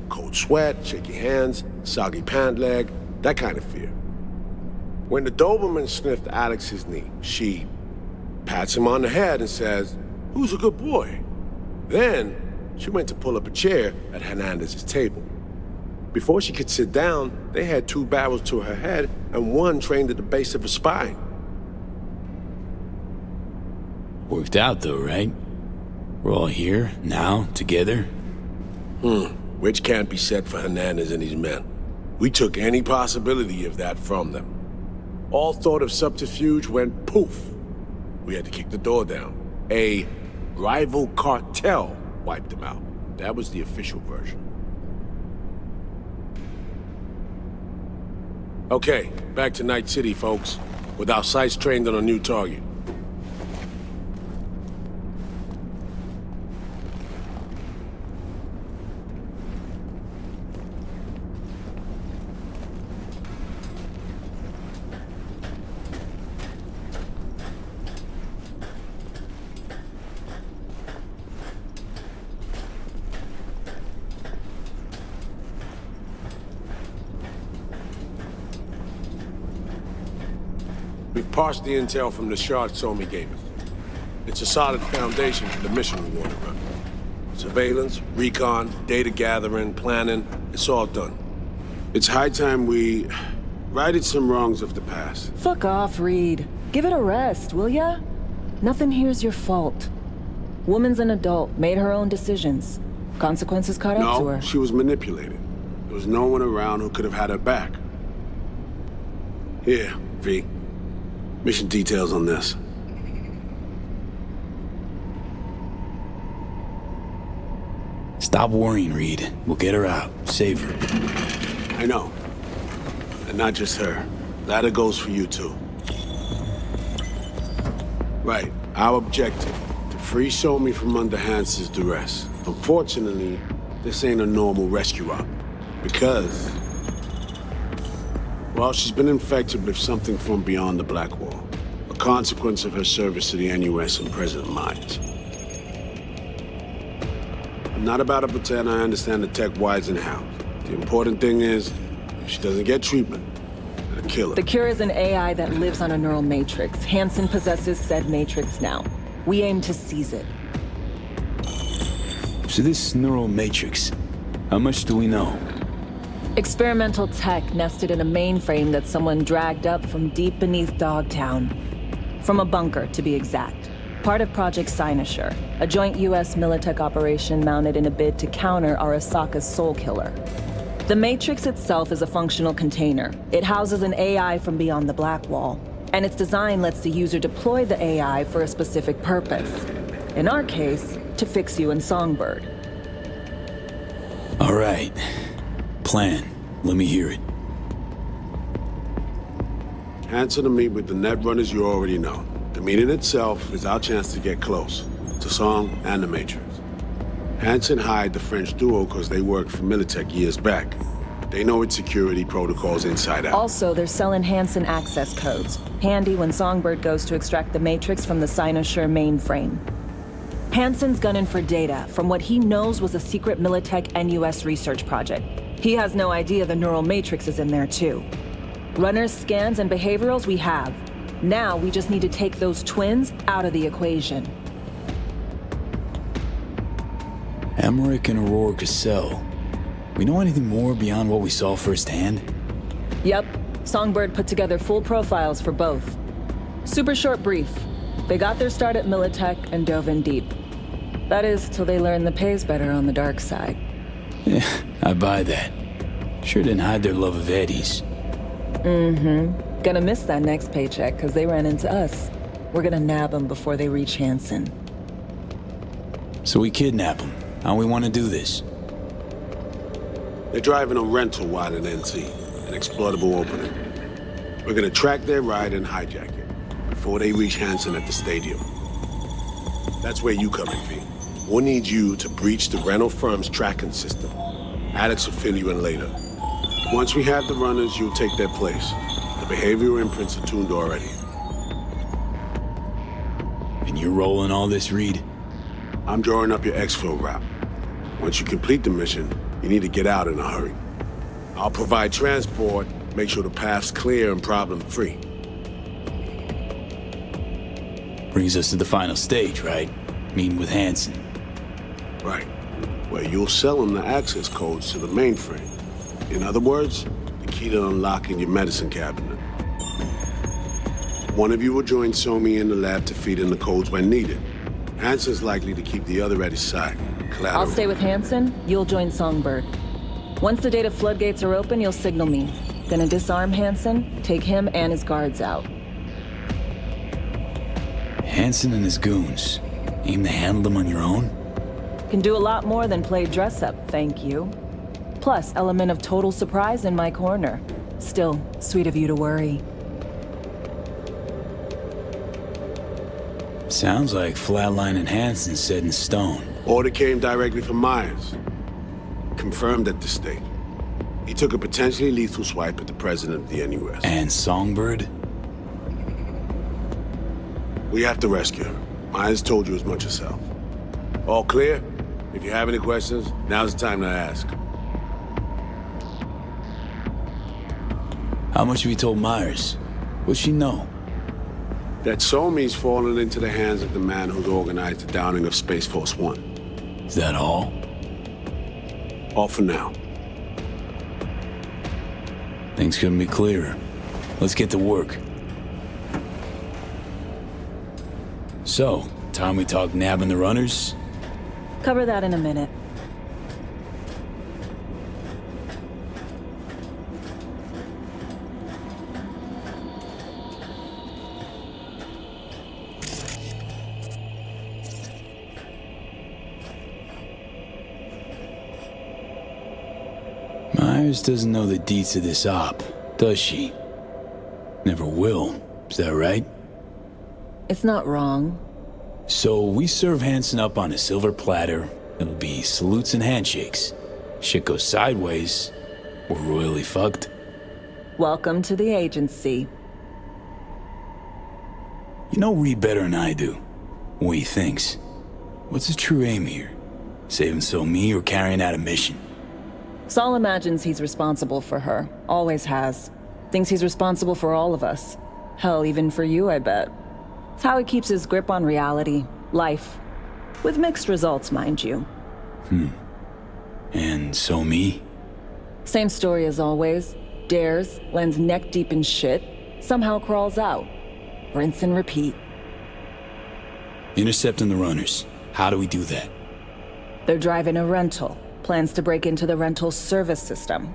Cold sweat, shaky hands, soggy pant leg, that kind of fear. When the Doberman sniffed Alex's knee, she pats him on the head and says, "Who's a good boy?" Then, she went to pull up a chair at Hernandez's table. Before she could sit down, they had 2 barrels to her head and one trained at the base of her spine. Worked out though, right? We're all here, now, together. Which can't be said for Hernandez and his men. We took any possibility of that from them. All thought of subterfuge went poof. We had to kick the door down. A rival cartel wiped them out. That was the official version. Okay, back to Night City, folks. With our sights trained on a new target. We've parsed the intel from the shard SOMI gave us. It's a solid foundation for the mission we want to run. Surveillance, recon, data gathering, planning, it's all done. It's high time we righted some wrongs of the past. Fuck off, Reed. Give it a rest, will ya? Nothing here's your fault. Woman's an adult, made her own decisions. Consequences caught up to her. No, she was manipulated. There was no one around who could have had her back. Here, V. Mission details on this. Stop worrying, Reed. We'll get her out. Save her. I know. And not just her. That goes for you too. Right. Our objective. To free SOMI from under Hansen's duress. Unfortunately, this ain't a normal rescue op. Because... well, she's been infected with something from beyond the Black Wall. A consequence of her service to the NUS and President Myers. I'm not about to pretend I understand the tech whys and hows. The important thing is, if she doesn't get treatment, it'll kill her. The cure is an AI that lives on a neural matrix. Hansen possesses said matrix now. We aim to seize it. So this neural matrix, how much do we know? Experimental tech nested in a mainframe that someone dragged up from deep beneath Dogtown. From a bunker, to be exact. part of Project Cynosure, a joint US Militech operation mounted in a bid to counter Arasaka's Soul Killer. The Matrix itself is a functional container. It houses an AI from beyond the Black Wall, and its design lets the user deploy the AI for a specific purpose. In our case, to fix you and Songbird. All right. Plan. Let me hear it. Hansen to meet with the net runners you already know. The meeting itself is our chance to get close to Song and the Matrix. Hansen hired the French duo because they worked for Militech years back. They know its security protocols inside out. Also, they're selling Hansen access codes, handy when Songbird goes to extract the Matrix from the Cynosure mainframe. Hansen's gunning for data from what he knows was a secret Militech and US research project. He has no idea the neural matrix is in there too. Runners, scans, and behaviorals we have. Now we just need to take those twins out of the equation. Emmerich and Aurora Cassell. We know anything more beyond what we saw firsthand? Yep. Songbird put together full profiles for both. Super short brief. They got their start at Militech and dove in deep. That is, till they learned the pay's better on the dark side. Yeah, I buy that. Sure didn't hide their love of Eddie's. Mm-hmm. Gonna miss that next paycheck, because they ran into us. We're gonna nab them before they reach Hansen. So we kidnap them. How we want to do this? They're driving a rental while in NC, an exploitable opening. We're gonna track their ride and hijack it before they reach Hansen at the stadium. That's where you come in, V. We'll need you to breach the rental firm's tracking system. Alex will fill you in later. Once we have the runners, you'll take their place. The behavioral imprints are tuned already. And you're rolling all this, Reed? I'm drawing up your exfil route. Once you complete the mission, you need to get out in a hurry. I'll provide transport, make sure the path's clear and problem-free. Brings us to the final stage, right? Meeting with Hansen. Right. Where you'll sell him the access codes to the mainframe. In other words, the key to unlocking your medicine cabinet. One of you will join Somi in the lab to feed in the codes when needed. Hansen's likely to keep the other at his side. Collateral. I'll stay with Hansen, you'll join Songbird. Once the data floodgates are open, you'll signal me. Gonna disarm Hansen, take him and his guards out. Hansen and his goons. Aim to handle them on your own? Can do a lot more than play dress-up, thank you. Plus, element of total surprise in my corner. Still, sweet of you to worry. Sounds like flatlining Hansen set in stone. Order came directly from Myers. Confirmed at the state. He took a potentially lethal swipe at the president of the NUS. And Songbird? We have to rescue her. Myers told you as much herself. All clear? If you have any questions, now's the time to ask. How much have you told Myers? What's she know? That Somi's fallen into the hands of the man who's organized the downing of Space Force One. Is that all? All for now. Things couldn't be clearer. Let's get to work. So, time we talk nabbing the runners? Cover that in a minute. Myers doesn't know the deets of this op, does she? Never will, is that right? It's not wrong. So we serve Hansen up on a silver platter. It'll be salutes and handshakes. Shit goes sideways, we're royally fucked. Welcome to the agency. You know Reed better than I do. What he thinks. What's his true aim here? Saving Somi or carrying out a mission? Saul imagines he's responsible for her. Always has. Thinks he's responsible for all of us. Hell, even for you, I bet. It's how he keeps his grip on reality. Life. With mixed results, mind you. And Somi? Same story as always. Dares, lands neck deep in shit, somehow crawls out. Rinse and repeat. Intercepting the runners. How do we do that? They're driving a rental. Plans to break into the rental service system.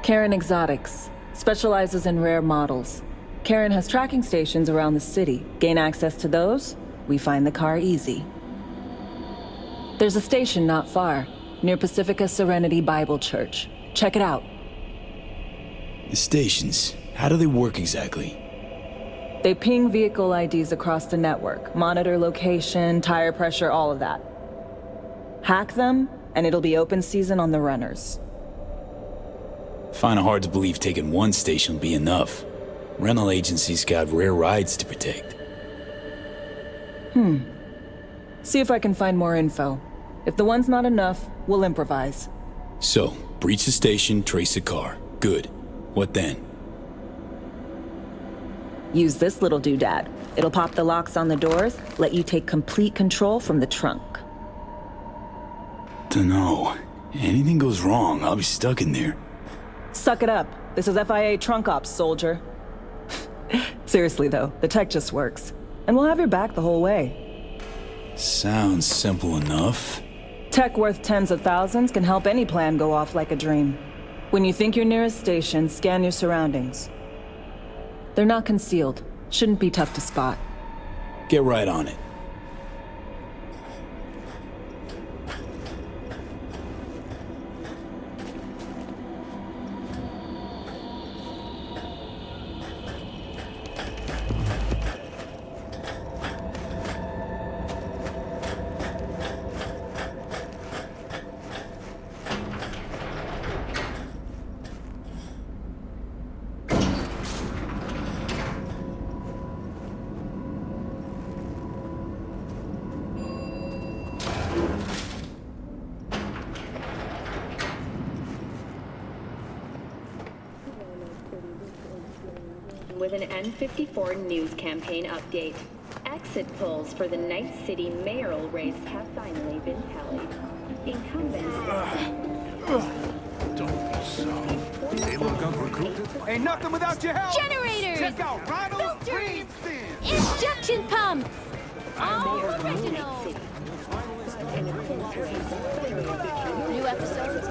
Karen Exotics specializes in rare models. Karen has tracking stations around the city. Gain access to those, we find the car easy. There's a station not far, near Pacifica Serenity Bible Church. Check it out. The stations, how do they work exactly? They ping vehicle IDs across the network, monitor location, tire pressure, all of that. Hack them, and it'll be open season on the runners. Find it hard to believe taking one station will be enough. Rental agencies got rare rides to protect. See if I can find more info. If the one's not enough, we'll improvise. So, breach the station, trace the car. Good. What then? Use this little doodad. It'll pop the locks on the doors, let you take complete control from the trunk. Dunno. Anything goes wrong, I'll be stuck in there. Suck it up. This is FIA trunk ops, soldier. Seriously though, the tech just works. And we'll have your back the whole way. Sounds simple enough. Tech worth tens of thousands can help any plan go off like a dream. When you think you're near a station, scan your surroundings. They're not concealed. Shouldn't be tough to spot. Get right on it. With an N54 news campaign update. Exit polls for the Night City mayoral race have finally been tallied. Incumbents... Don't be soft. Hey, look, I'm recruited. Ain't nothing without your help! Generators! Check out Ronald's Filters! Greenspin! Injection pumps! All original! New episodes.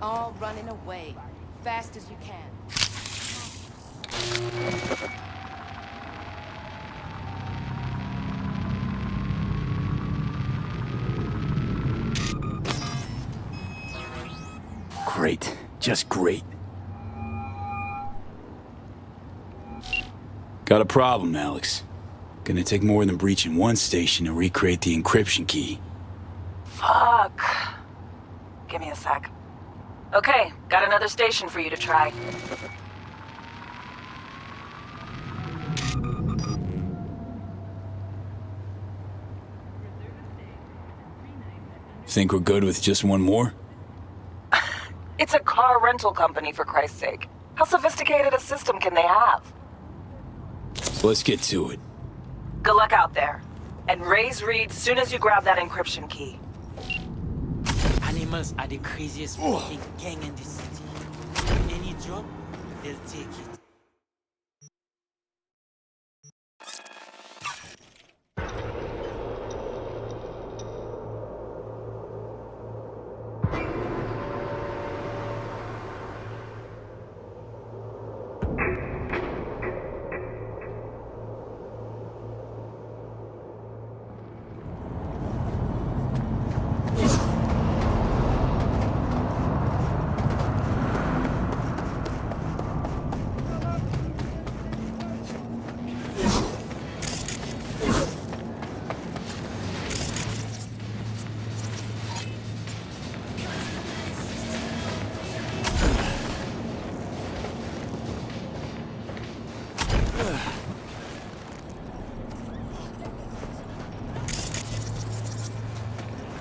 All running away, fast as you can. Great. Just great. Got a problem, Alex. Gonna take more than breaching one station to recreate the encryption key. Fuck. Give me a sec. Okay, got another station for you to try. Think we're good with just one more? It's a car rental company, for Christ's sake. How sophisticated a system can they have? Let's get to it. Good luck out there. And raise Reed soon as you grab that encryption key. Animals are the craziest fucking gang in the city. Any job, they'll take it.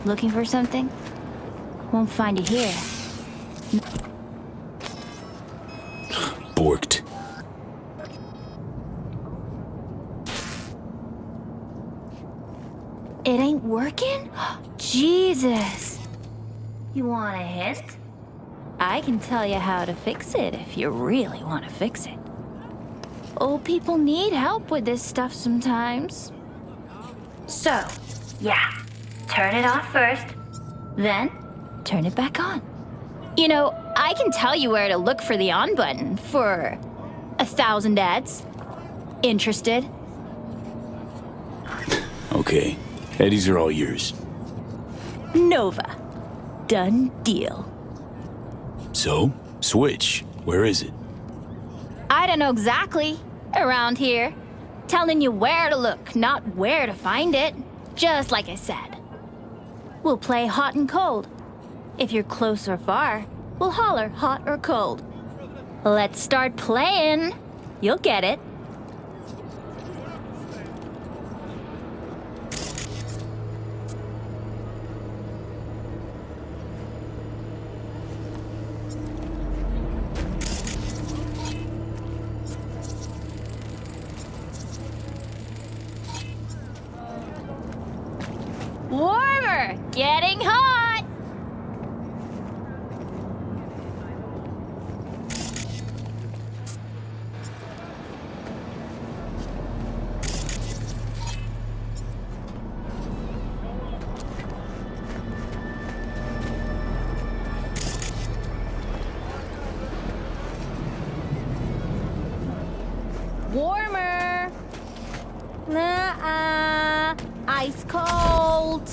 Looking for something? Won't find it here. Borked. It ain't working? Jesus! You want a hint? I can tell you how to fix it if you really want to fix it. Old people need help with this stuff sometimes. So, yeah, turn it off first, then turn it back on. You know, I can tell you where to look for the on button for 1,000 ads. Interested? Okay. Eddies are all yours. Nova. Done deal. So, switch. Where is it? I don't know exactly. Around here. Telling you where to look, not where to find it. Just like I said. We'll play hot and cold. If you're close or far, we'll holler hot or cold. Let's start playing. You'll get it. Warmer! Getting hot! Warmer! Nuh-uh. Ice cold.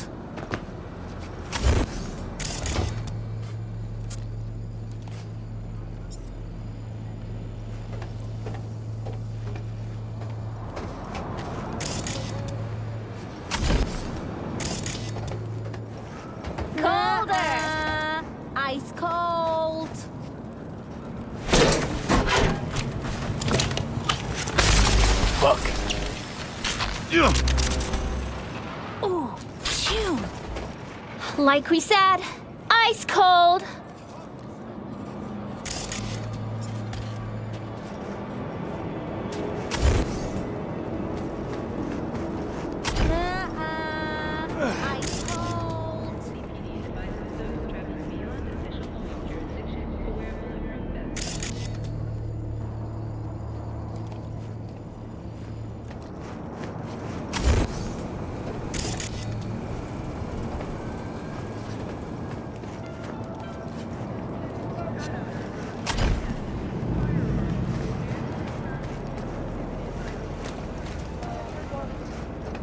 Colder. Ice cold. Fuck. Ooh, phew. Like we said, ice cold. Ice cold.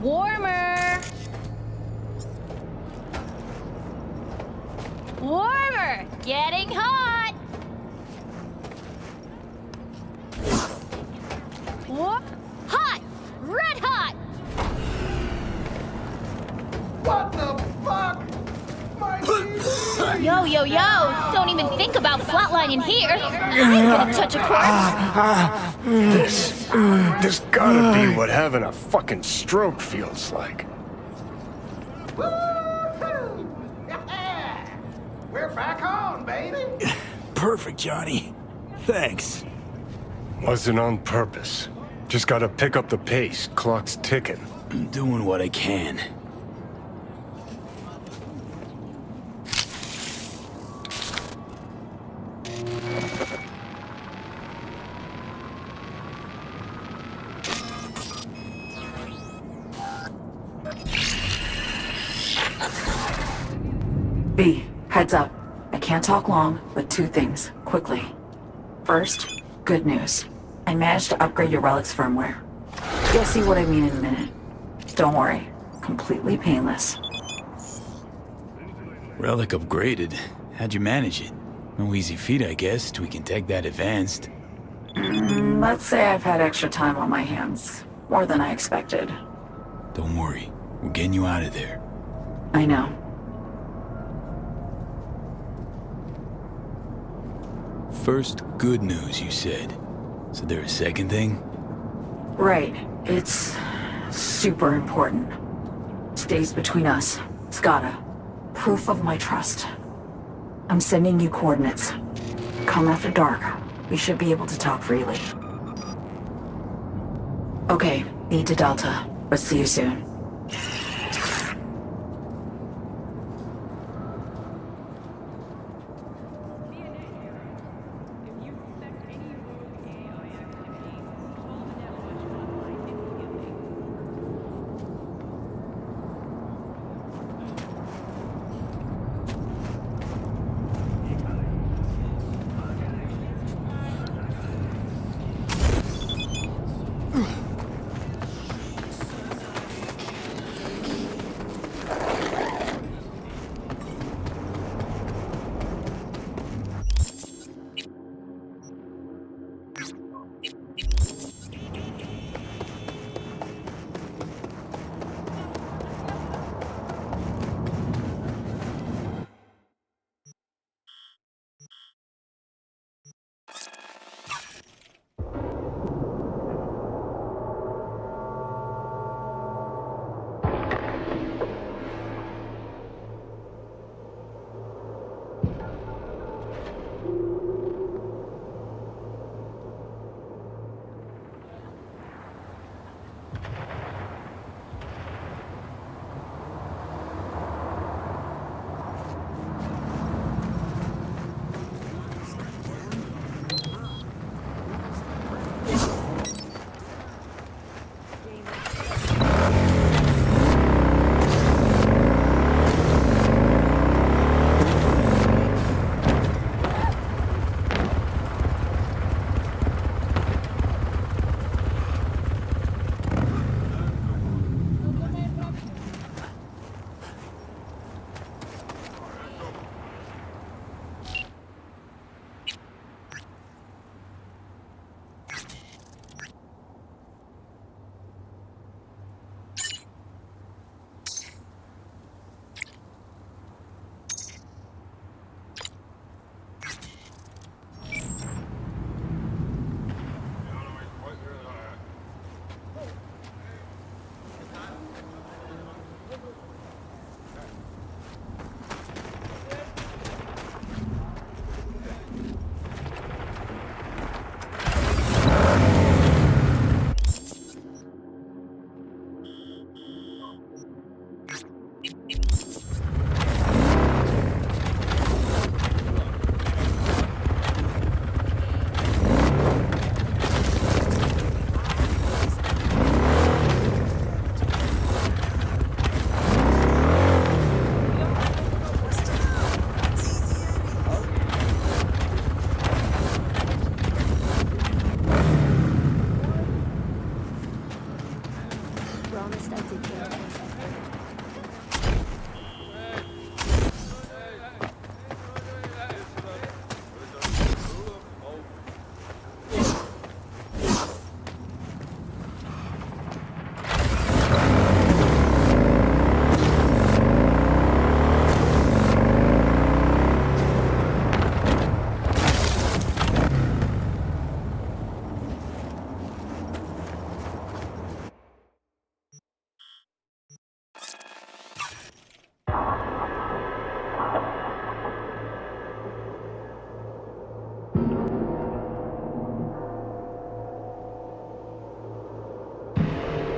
Warmer! Warmer! Getting hot! Hot! Red hot! What the fuck? Yo, yo, yo! Don't even think about flatlining here! I ain't gonna touch a corpse! This gotta be what having a fucking stroke feels like. We're back on, baby. Perfect, Johnny. Thanks. Wasn't on purpose. Just gotta pick up the pace. Clock's ticking. I'm doing what I can. B, heads up. I can't talk long, but two things, quickly. First, good news. I managed to upgrade your relic's firmware. You'll see what I mean in a minute. Don't worry, completely painless. Relic upgraded. How'd you manage it? No easy feat, I guess, tweaking tech that advanced. Let's say I've had extra time on my hands. More than I expected. Don't worry. We're getting you out of there. I know. First, good news, you said. So there a second thing? Right. It's super important. Stays between us. It's gotta. Proof of my trust. I'm sending you coordinates. Come after dark. We should be able to talk freely. Okay, need to Delta, but see you soon.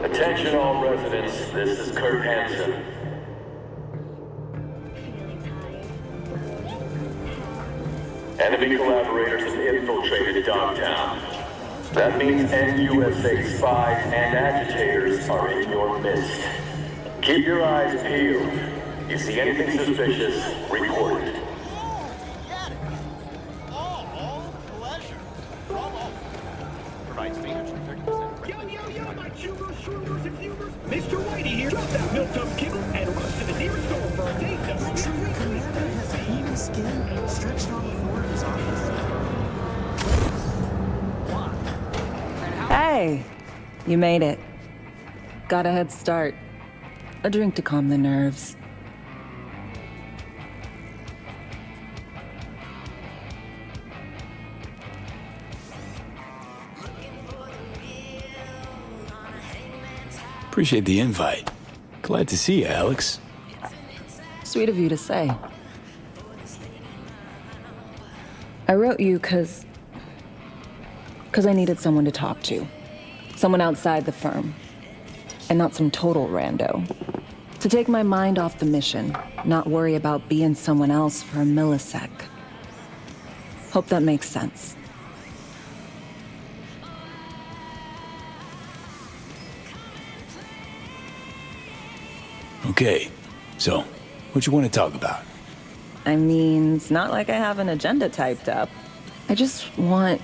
Attention all residents, this is Kurt Hansen. Enemy collaborators have infiltrated Dogtown. That means NUSA spies and agitators are in your midst. Keep your eyes peeled. You see anything suspicious, report it. Mr. Whitey here. Drop that milk-tub kibble and rush to the nearest door for a taste of True Commander has a human skin stretched on the floor of his office. Hey, you made it. Got a head start. A drink to calm the nerves. Appreciate the invite. Glad to see you, Alex. Sweet of you to say. I wrote you because I needed someone to talk to. Someone outside the firm. And not some total rando. To take my mind off the mission, not worry about being someone else for a millisec. Hope that makes sense. Okay, so, what you want to talk about? I mean, it's not like I have an agenda typed up. I just want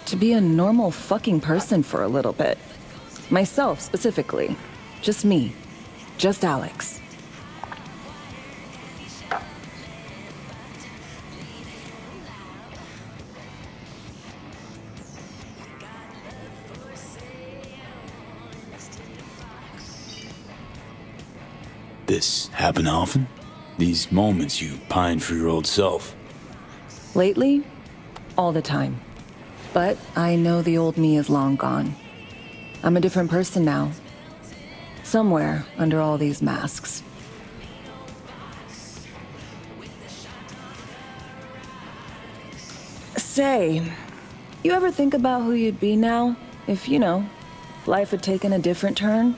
to be a normal fucking person for a little bit. Myself, specifically. Just me. Just Alex. This happen often? These moments you pine for your old self? Lately, all the time. But I know the old me is long gone. I'm a different person now. Somewhere under all these masks. Say, you ever think about who you'd be now if, you know, life had taken a different turn?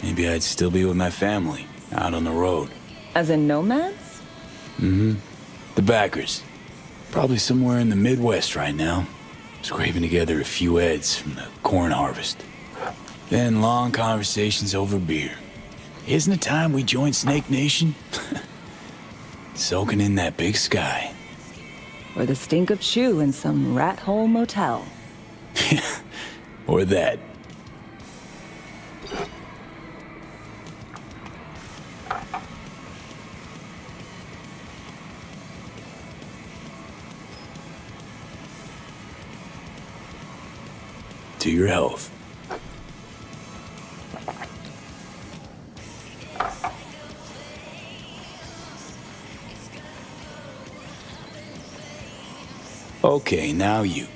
Maybe I'd still be with my family, out on the road. As in nomads? Mm-hmm. The backers. Probably somewhere in the Midwest right now. Scraping together a few heads from the corn harvest. Then long conversations over beer. Isn't it time we joined Snake Nation? Soaking in that big sky. Or the stink of chew in some rat hole motel. Or that. To your health. Okay, now you.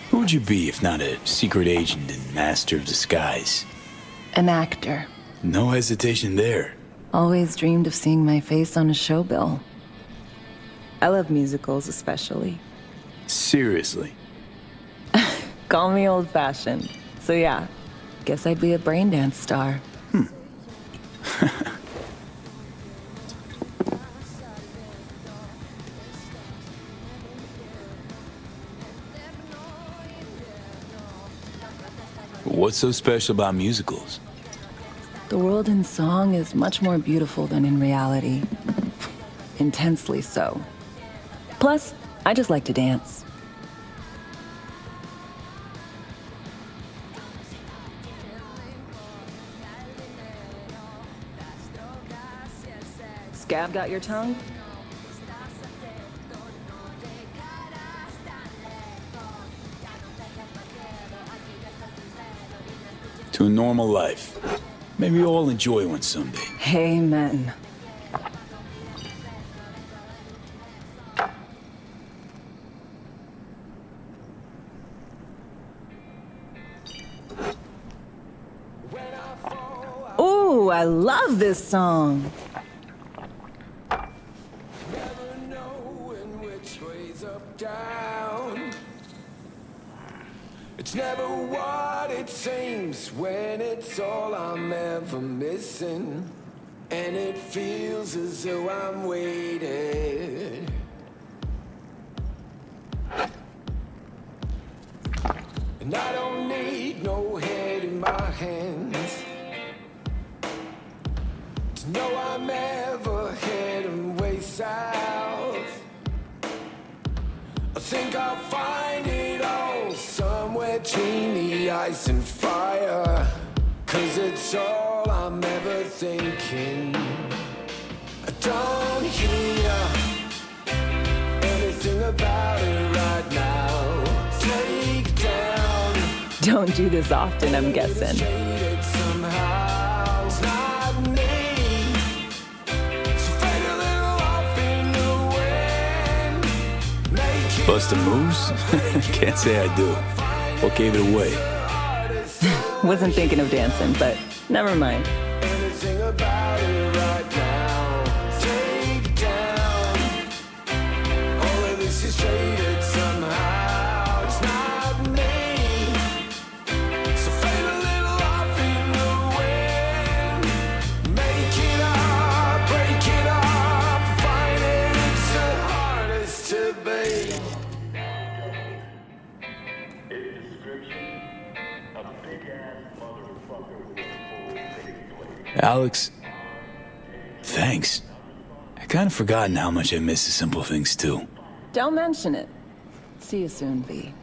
Who would you be if not a secret agent and master of disguise? An actor. No hesitation there. Always dreamed of seeing my face on a show bill. I love musicals especially. Seriously? Call me old-fashioned. So yeah, guess I'd be a braindance star. What's so special about musicals? The world in song is much more beautiful than in reality. Intensely so. Plus, I just like to dance. Scab got your tongue? To a normal life. Maybe we'll all enjoy one someday. Amen. Ooh, I love this song. It's never what it seems when it's all I'm ever missing. And it feels as though I'm waiting. And I don't need no head in my hands to know I'm ever heading way south. I think I'll find it all somewhere between the ice and fire. 'Cause it's all I'm ever thinking. I don't hear anything about it right now. Take down. Don't do this often, I'm guessing. Somehow it's not me. So fade a little off in the wind. Make it Bustin' moves? Can't say I do. What gave it away? Wasn't thinking of dancing, but never mind. Anything about it right now. Take down. All of this is traded somehow. It's not me. So fade a little off in the wind. Make it up, break it up. Find it, it's the hardest to be. Alex, thanks. I kind of forgotten how much I miss the simple things too. Don't mention it. See you soon, V.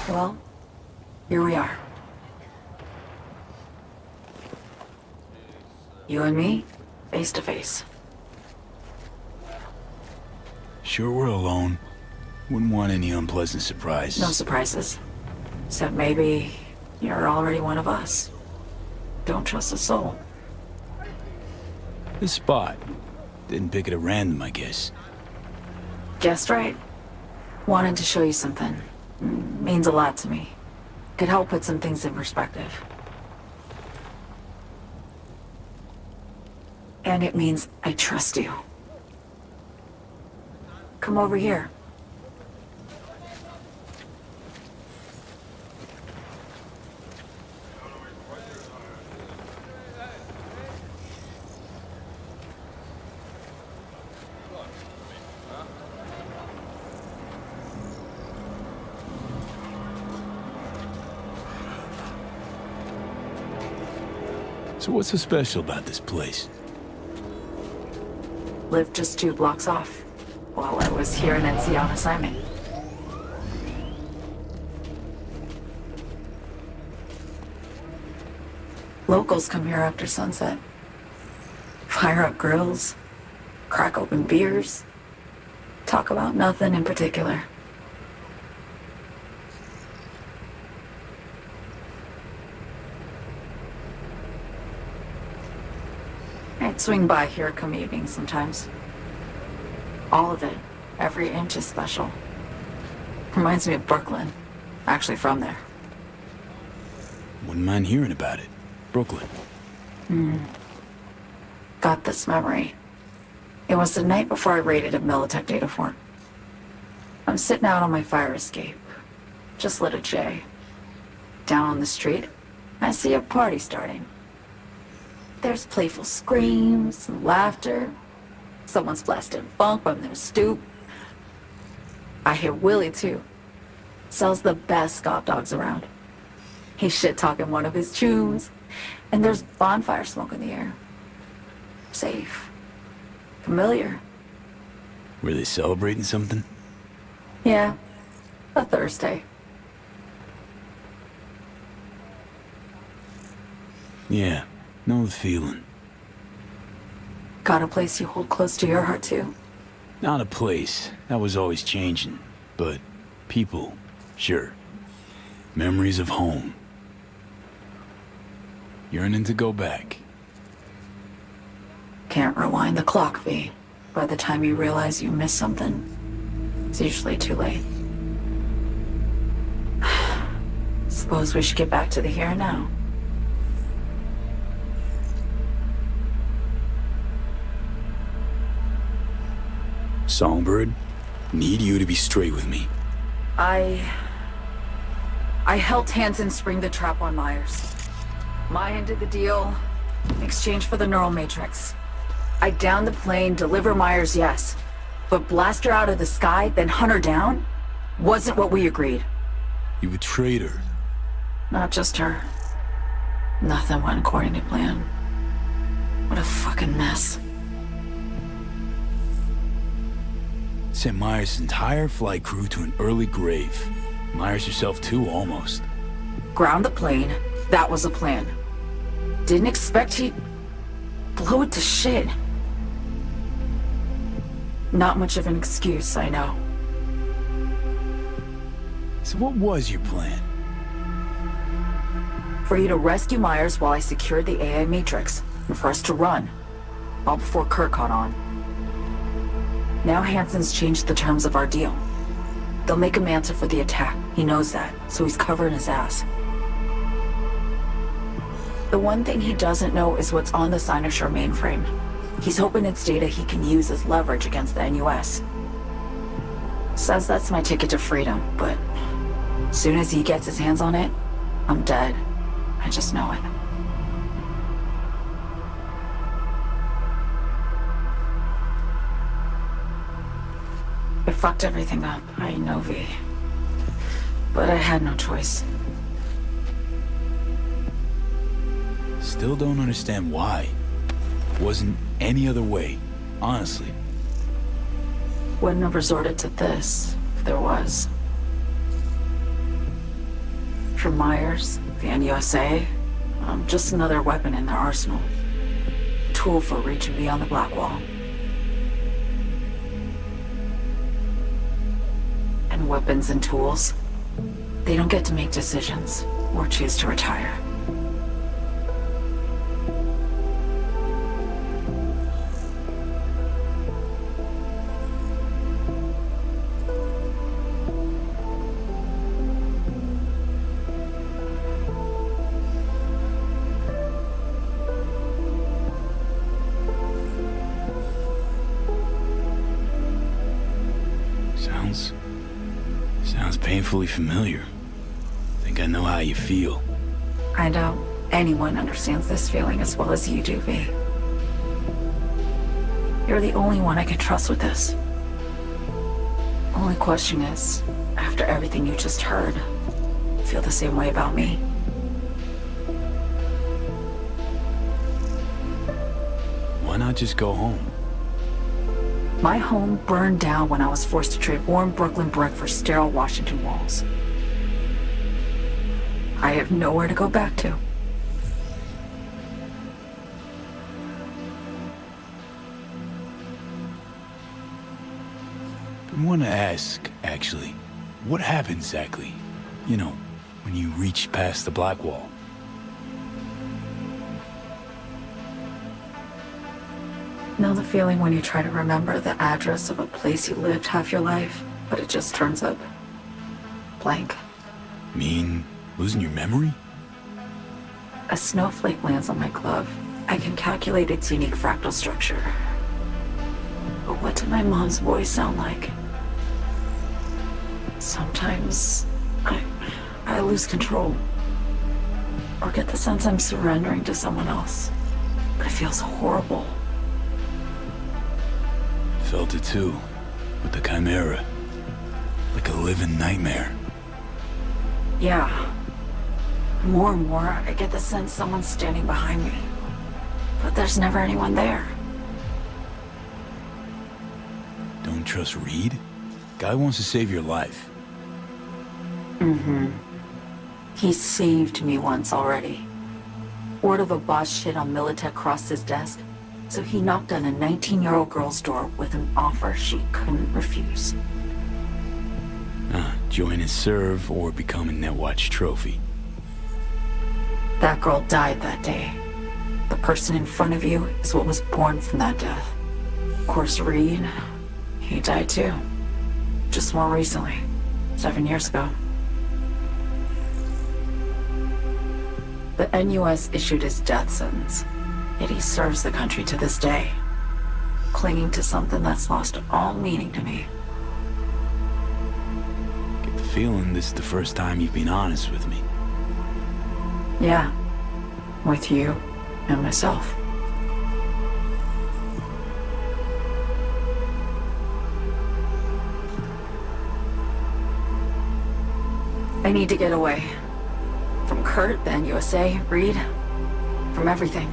Well, here we are. You and me, face to face. Sure we're alone. Wouldn't want any unpleasant surprises. No surprises. Except maybe you're already one of us. Don't trust a soul. This spot. Didn't pick it at random, I guess. Guessed right. Wanted to show you something. Means a lot to me. Could help put some things in perspective. And it means I trust you. Come over here. So what's so special about this place? Lived just 2 blocks off while I was here in NC on assignment. Locals come here after sunset. Fire up grills, crack open beers, talk about nothing in particular. I'd swing by here come evening sometimes. All of it, every inch is special. Reminds me of Brooklyn. Actually from there. Wouldn't mind hearing about it. Brooklyn. Got this memory. It was the night before I raided a Militech data fort. I'm sitting out on my fire escape. Just lit a J. Down on the street, I see a party starting. There's playful screams and laughter. Someone's blasting funk from their stoop. I hear Willie, too. Sells the best scout dogs around. He's shit-talking one of his tunes, and there's bonfire smoke in the air. Safe. Familiar. Were they celebrating something? Yeah. A Thursday. Yeah, know the feeling. Got a place you hold close to your heart, too? Not a place. That was always changing. But people, sure. Memories of home. Yearning to go back. Can't rewind the clock, V. By the time you realize you missed something, it's usually too late. Suppose we should get back to the here and now. Songbird, need you to be straight with me. I helped Hansen spring the trap on Myers. Maya did the deal in exchange for the neural matrix. I downed the plane, deliver Myers, yes. But blast her out of the sky, then hunt her down? Wasn't what we agreed. You betrayed her. Not just her. Nothing went according to plan. What a fucking mess. Sent Myers' entire flight crew to an early grave. Myers herself too, almost. Ground the plane, that was the plan. Didn't expect he'd blow it to shit. Not much of an excuse, I know. So what was your plan? For you to rescue Myers while I secured the AI Matrix, and for us to run, all before Kurt caught on. Now Hansen's changed the terms of our deal. They'll make him answer for the attack. He knows that, so he's covering his ass. The one thing he doesn't know is what's on the Cynosure mainframe. He's hoping it's data he can use as leverage against the NUS. Says that's my ticket to freedom, but as soon as he gets his hands on it, I'm dead. I just know it. I fucked everything up, I know, V. But I had no choice. Still don't understand why. Wasn't any other way, honestly. Wouldn't have resorted to this, if there was. For Myers, the NUSA, I'm just another weapon in their arsenal. A tool for reaching beyond the Black Wall. And weapons and tools, they don't get to make decisions or choose to retire. Sounds painfully familiar. Think I know how you feel. I doubt anyone understands this feeling as well as you do, V. You're the only one I can trust with this. Only question is, after everything you just heard, feel the same way about me? Why not just go home? My home burned down when I was forced to trade warm Brooklyn brick for sterile Washington walls. I have nowhere to go back to. I want to ask, actually, what happened exactly? You know, when you reached past the Black Wall. Know the feeling when you try to remember the address of a place you lived half your life, but it just turns up blank? Mean losing your memory? A snowflake lands on my glove. I can calculate its unique fractal structure. But what did my mom's voice sound like? Sometimes I lose control. Or get the sense I'm surrendering to someone else. But it feels horrible. Felt it too, with the Chimera. Like a living nightmare. Yeah. More and more, I get the sense someone's standing behind me. But there's never anyone there. Don't trust Reed? Guy wants to save your life. Mm-hmm. He saved me once already. Word of a boss shit on Militech crossed his desk. So he knocked on a 19-year-old girl's door with an offer she couldn't refuse. Join and serve or become a Netwatch trophy. That girl died that day. The person in front of you is what was born from that death. Of course, Reed, he died too. Just more recently. 7 years ago. The NUS issued his death sentence, yet he serves the country to this day, clinging to something that's lost all meaning to me. Get the feeling this is the first time you've been honest with me. Yeah, with you and myself. I need to get away. From Kurt, the NUSA, Reed, from everything.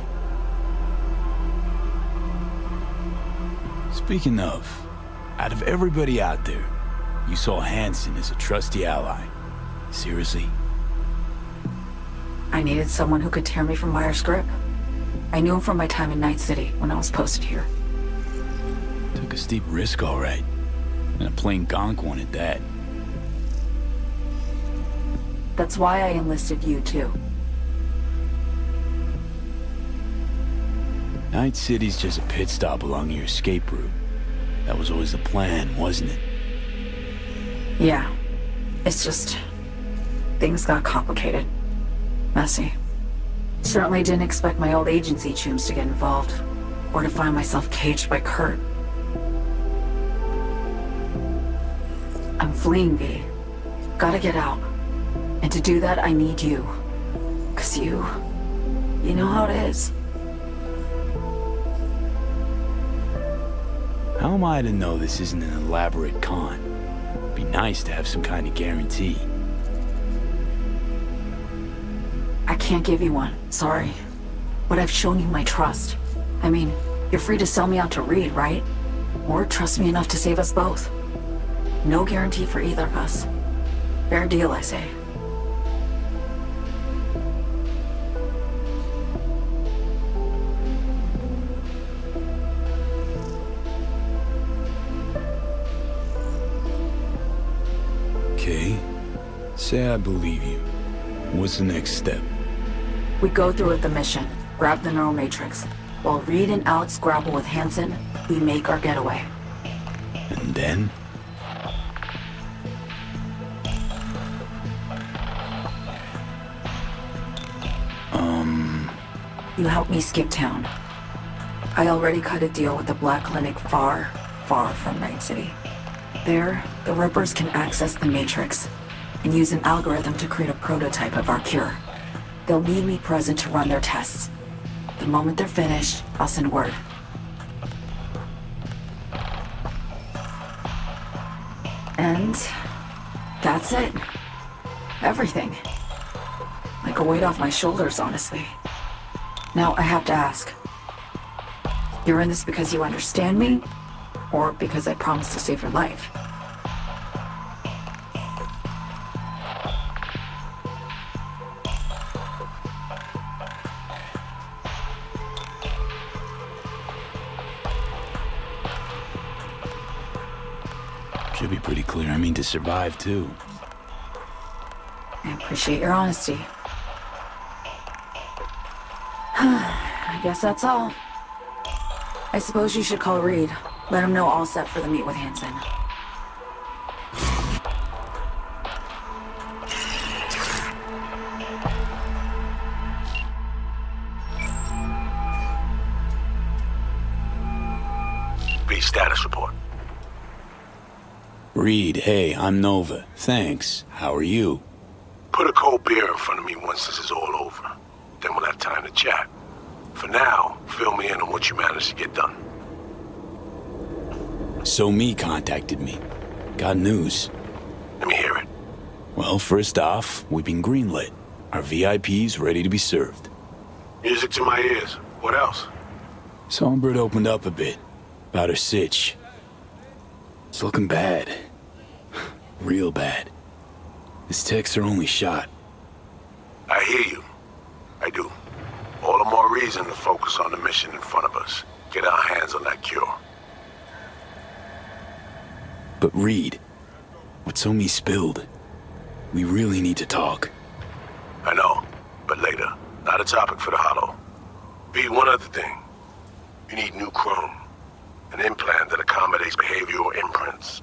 Speaking of, out of everybody out there, you saw Hansen as a trusty ally. Seriously? I needed someone who could tear me from Myers' grip. I knew him from my time in Night City when I was posted here. Took a steep risk, all right. And a plain gonk one at that. That's why I enlisted you, too. Night City's just a pit stop along your escape route. That was always the plan, wasn't it? Yeah. It's just... things got complicated. Messy. Certainly didn't expect my old agency chooms to get involved. Or to find myself caged by Kurt. I'm fleeing, V. Gotta get out. And to do that, I need you. 'Cause you know how it is. How am I to know this isn't an elaborate con? Be nice to have some kind of guarantee. I can't give you one, sorry. But I've shown you my trust. I mean, you're free to sell me out to Reed, right? Or trust me enough to save us both. No guarantee for either of us. Fair deal, I say. Okay. Say I believe you. What's the next step? We go through with the mission, grab the neural matrix. While Reed and Alex grapple with Hansen, we make our getaway. And then? You help me skip town. I already cut a deal with the Black Clinic far, far from Night City. There, the Rippers can access the Matrix and use an algorithm to create a prototype of our cure. They'll need me present to run their tests. The moment they're finished, I'll send word. And that's it. Everything. Like a weight off my shoulders, honestly. Now I have to ask. You're in this because you understand me? Or because I promised to save your life? Should be pretty clear. I mean to survive, too. I appreciate your honesty. I guess that's all. I suppose you should call Reed. Let him know all set for the meet with Hansen. B status report. Reed, hey, I'm Nova. Thanks. How are you? Put a cold beer in front of me once this is all over. Then we'll have time to chat. For now, fill me in on what you managed to get done. So Me contacted me. Got news. Let me hear it. Well, first off, we've been greenlit. Our VIP's ready to be served. Music to my ears. What else? Songbird opened up a bit. About her sitch. It's looking bad. Real bad. His tech's her only shot. I hear you. I do. All the more reason to focus on the mission in front of us. get our hands on that cure. But Reed, what Somi spilled, we really need to talk. I know, but later. Not a topic for the Hollow. V, one other thing. You need new chrome. An implant that accommodates behavioral imprints.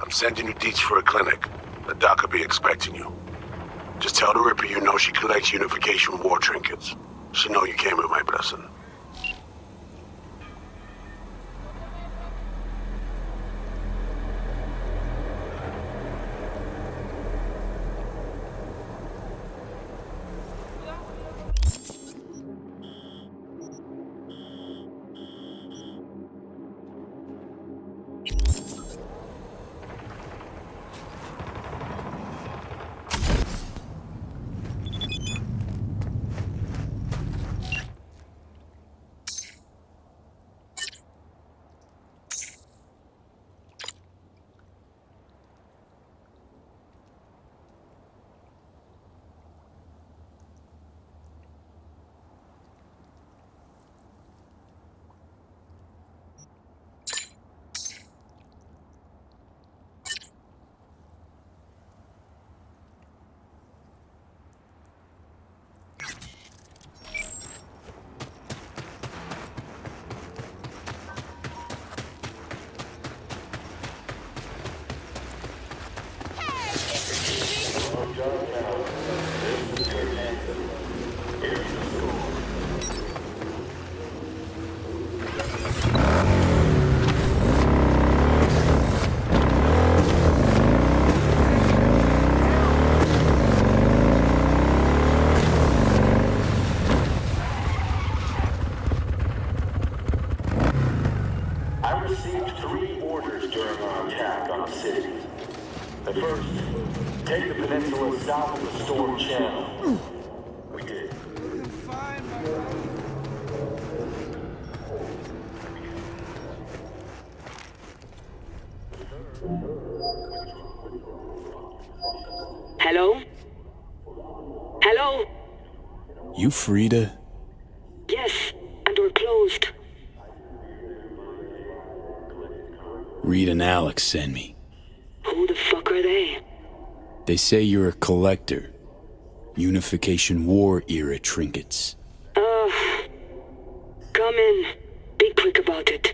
I'm sending you deets for a clinic. The doc will be expecting you. Just tell the Ripper you know she collects Unification war trinkets. She know you came with my blessing. At first, take the peninsula south of the storm channel. We did. Hello? Hello? You Frida? Yes, and we're closed. Reed and Alex sent me. Who the fuck are they? They say you're a collector. Unification War era trinkets. Come in. Be quick about it.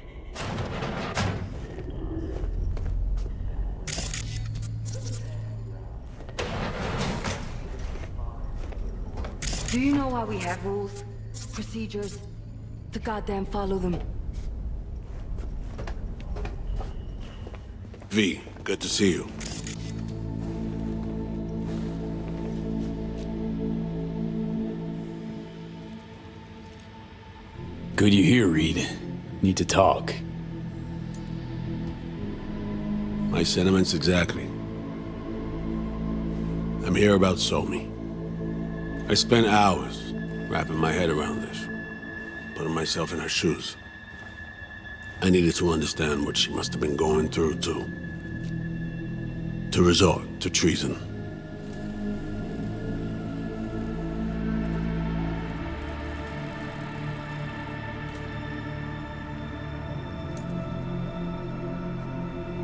Do you know why we have rules? Procedures? To goddamn follow them. V, good to see you. Good you're here, Reed. Need to talk. My sentiments exactly. I'm here about Somi. I spent hours wrapping my head around this, putting myself in her shoes. I needed to understand what she must have been going through to resort to treason.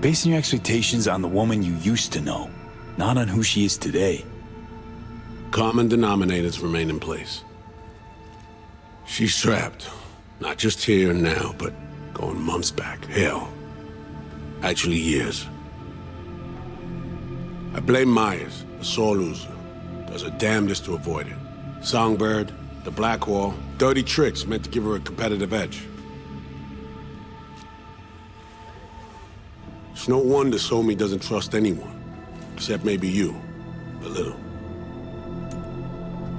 Basing your expectations on the woman you used to know, not on who she is today. Common denominators remain in place. She's trapped, not just here and now, but going months back. Hell, actually years. I blame Myers, the sore loser. Does her damnedest to avoid it. Songbird, the Blackwall, dirty tricks meant to give her a competitive edge. It's no wonder Somi doesn't trust anyone, except maybe you, a little.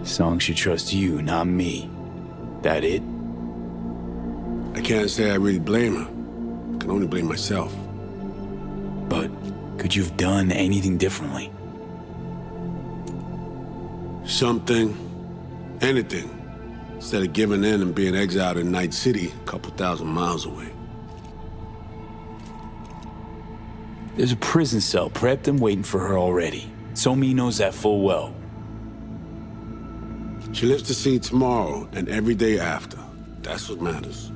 Song should trust you, not me. That it? I can't say I really blame her. I can only blame myself. But could you have done anything differently? Something. Anything. Instead of giving in and being exiled in Night City, a couple thousand miles away. There's a prison cell prepped and waiting for her already. Somi knows that full well. She lives to see tomorrow and every day after. That's what matters.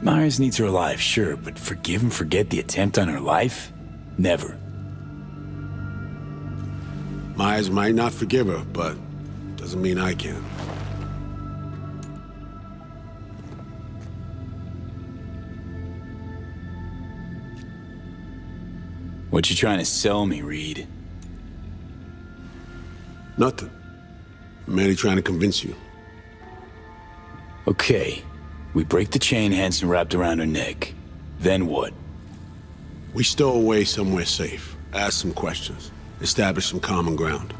Myers needs her alive, sure, but forgive and forget the attempt on her life? Never. Myers might not forgive her, but doesn't mean I can. What you trying to sell me, Reed? Nothing. I'm merely trying to convince you. Okay. We break the chain Hansen wrapped around her neck. Then what? We stow away somewhere safe, ask some questions, establish some common ground.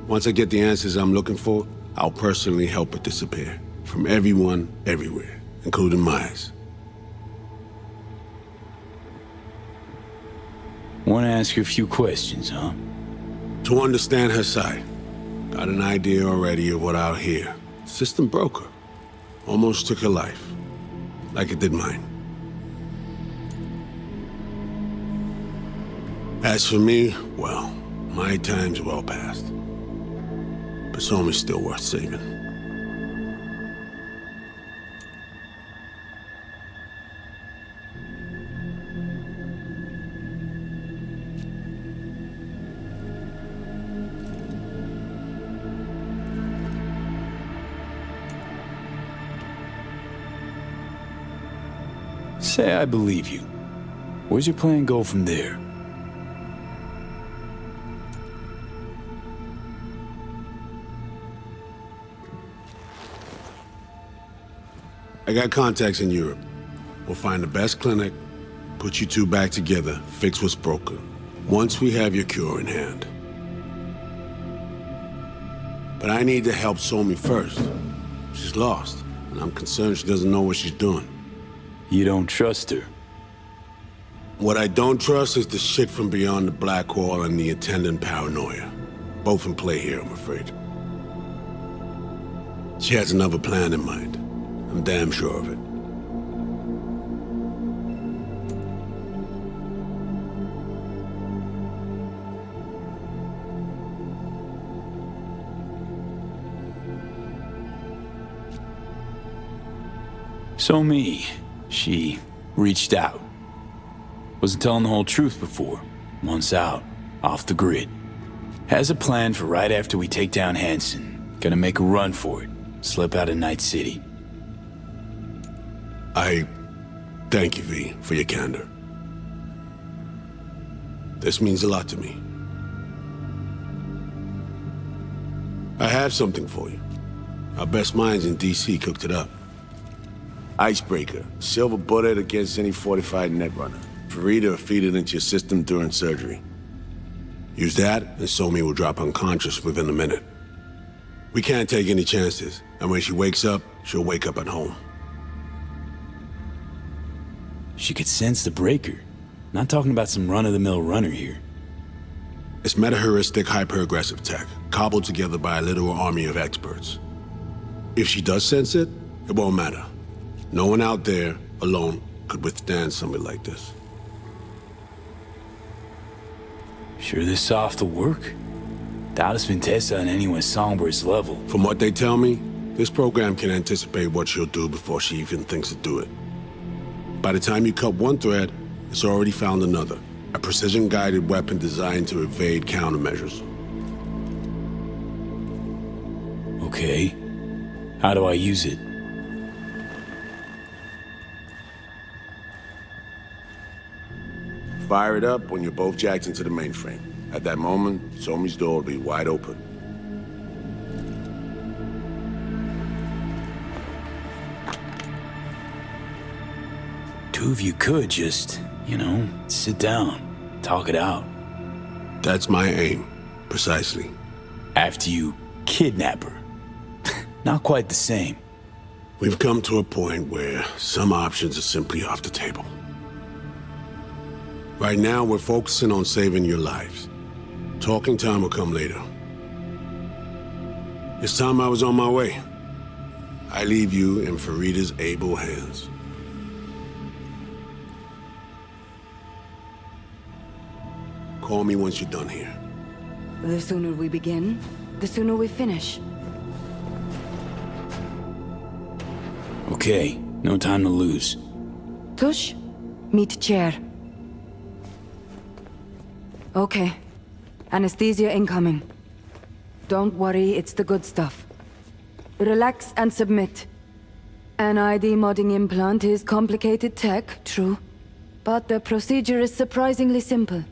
Once I get the answers I'm looking for, I'll personally help it disappear. From everyone, everywhere, including Myers. Want to ask you a few questions, huh? To understand her side. Got an idea already of what I'll hear. System broke her. Almost took her life. Like it did mine. As for me, well, my time's well past. But Somi's still worth saving. Say I believe you. Where's your plan go from there? I got contacts in Europe. We'll find the best clinic, put you two back together, fix what's broken. Once we have your cure in hand. But I need to help Somi first. She's lost, and I'm concerned she doesn't know what she's doing. You don't trust her? What I don't trust is the shit from beyond the black wall and the attendant paranoia. Both in play here, I'm afraid. She has another plan in mind. I'm damn sure of it. Somi, she reached out. Wasn't telling the whole truth before. Months out, off the grid. Has a plan for right after we take down Hansen. Gonna make a run for it. Slip out of Night City. I thank you, V, for your candor. This means a lot to me. I have something for you. Our best minds in DC cooked it up. Icebreaker, silver bullet against any fortified netrunner. Farida will feed it into your system during surgery. Use that, and Somi will drop unconscious within a minute. We can't take any chances, and when she wakes up, she'll wake up at home. She could sense the breaker. Not talking about some run-of-the-mill runner here. It's meta-heuristic hyper-aggressive tech, cobbled together by a literal army of experts. If she does sense it, it won't matter. No one out there, alone, could withstand something like this. Sure this soft will work? Doubt it's been tested on anyone Songbird's level. From what they tell me, this program can anticipate what she'll do before she even thinks to do it. By the time you cut one thread, it's already found another. A precision-guided weapon designed to evade countermeasures. Okay. How do I use it? Fire it up when you're both jacked into the mainframe. At that moment, Somi's door will be wide open. Two of you could just, sit down, talk it out. That's my aim, precisely. After you kidnap her. Not quite the same. We've come to a point where some options are simply off the table. Right now, we're focusing on saving your lives. Talking time will come later. It's time I was on my way. I leave you in Farida's able hands. Call me once you're done here. The sooner we begin, the sooner we finish. Okay, No time to lose. Tush, meet chair. Okay. Anesthesia incoming. Don't worry, it's the good stuff. Relax and submit. An ID modding implant is complicated tech, true. But the procedure is surprisingly simple.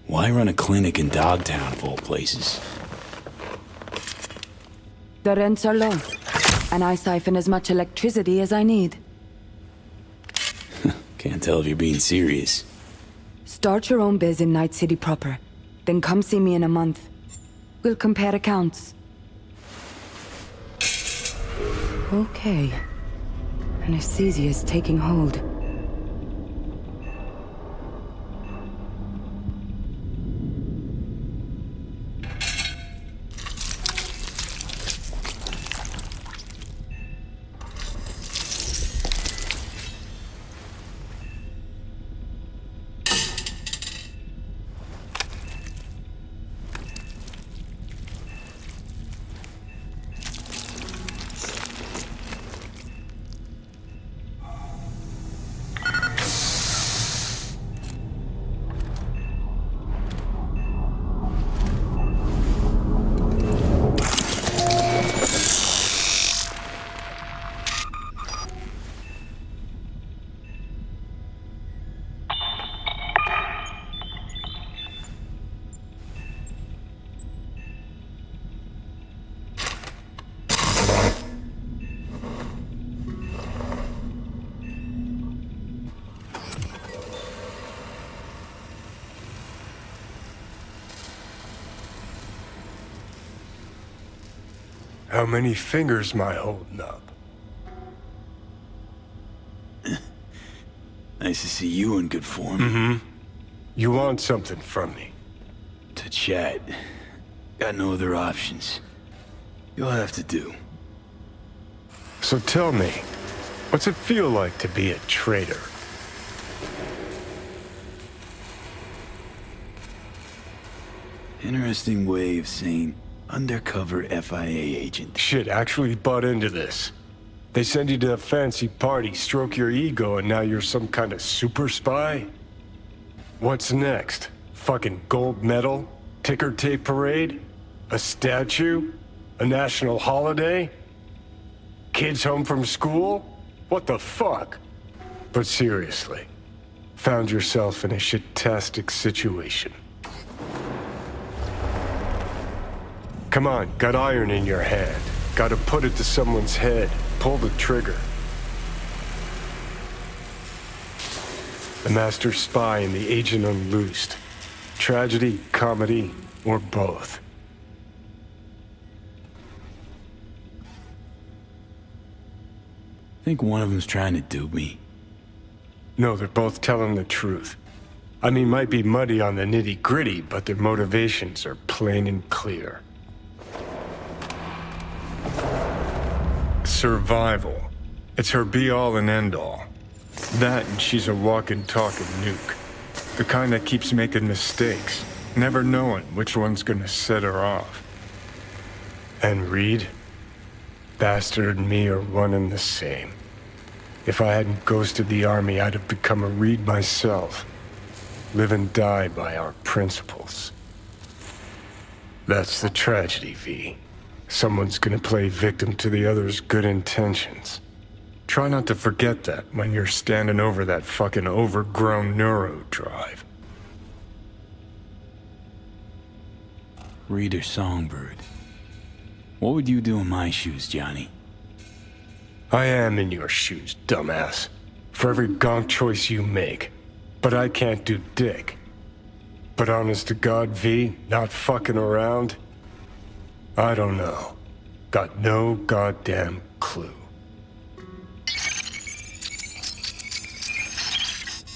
Why run a clinic in Dogtown, of all places? The rents are low, and I siphon as much electricity as I need. Can't tell if you're being serious. Start your own biz in Night City proper, then come see me in a month. We'll compare accounts. Okay. Anesthesia is taking hold. How many fingers am I holding up? Nice to see you in good form. Mm-hmm. You want something from me? To chat. Got no other options. You'll have to do. So tell me, what's it feel like to be a traitor? Interesting way of saying undercover FIA agent. Shit, actually bought into this. They send you to a fancy party, stroke your ego, and now you're some kind of super spy? What's next? Fucking gold medal? Ticker tape parade? A statue? A national holiday? Kids home from school? What the fuck? But seriously, found yourself in a shit-tastic situation. Come on, got iron in your hand. Gotta put it to someone's head. Pull the trigger. The master spy and the agent unloosed. Tragedy, comedy, or both. Think one of them's trying to dupe me? No, they're both telling the truth. I mean, might be muddy on the nitty-gritty, but their motivations are plain and clear. Survival. It's her be-all and end-all. That and she's a walking, talking nuke. The kind that keeps making mistakes, never knowing which one's gonna set her off. And Reed? Bastard and me are one and the same. If I hadn't ghosted the army, I'd have become a Reed myself. Live and die by our principles. That's the tragedy, V. Someone's gonna play victim to the other's good intentions. Try not to forget that when you're standing over that fucking overgrown neuro drive. Reader Songbird. What would you do in my shoes, Johnny? I am in your shoes, dumbass. For every gonk choice you make. But I can't do dick. But honest to God, V, not fucking around? I don't know. Got no goddamn clue.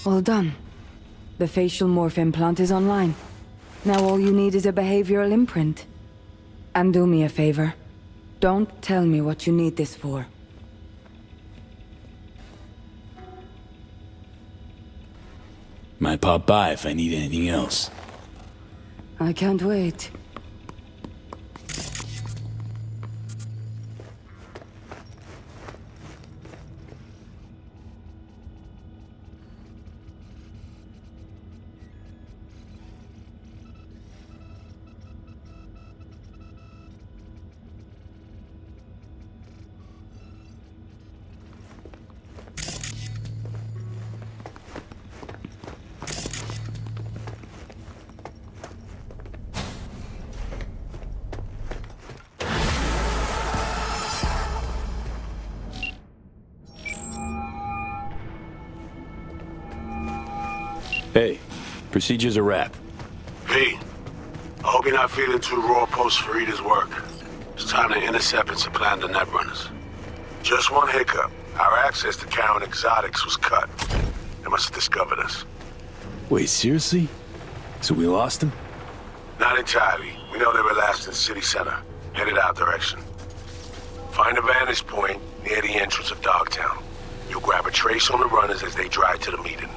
All done. The facial morph implant is online. Now all you need is a behavioral imprint. And do me a favor. Don't tell me what you need this for. Might pop by if I need anything else. I can't wait. Hey, procedure's a wrap. V, I hope you're not feeling too raw post Farida's work. It's time to intercept and supplant the netrunners. Just one hiccup. Our access to Karen Exotics was cut. They must have discovered us. Wait, seriously? So we lost them? Not entirely. We know they were last in city center, headed our direction. Find a vantage point near the entrance of Dogtown. You'll grab a trace on the runners as they drive to the meeting.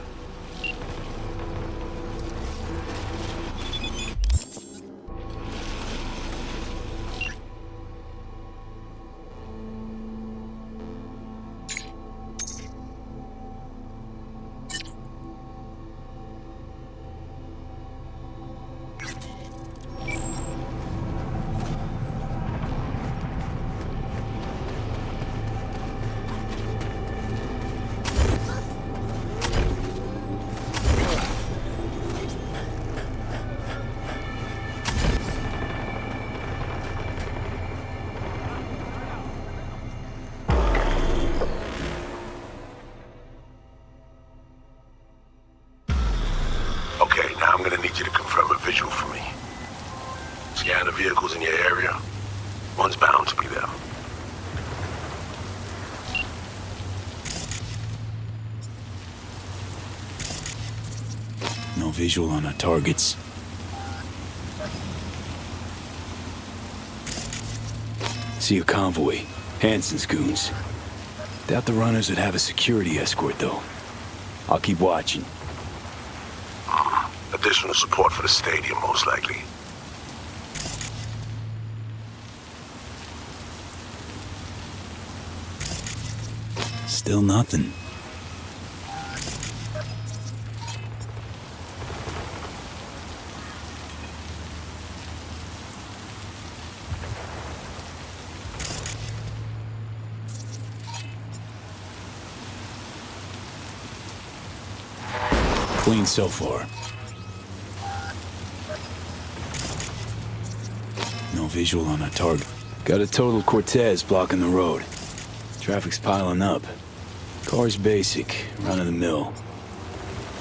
Scan the vehicles in your area. One's bound to be there. No visual on our targets. See a convoy. Hansen's goons. Doubt the runners would have a security escort, though. I'll keep watching. Additional support for the stadium, most likely. Still nothing. Clean so far. No visual on our target. Got a total Cortez blocking the road. Traffic's piling up. Car's basic, run-of-the-mill.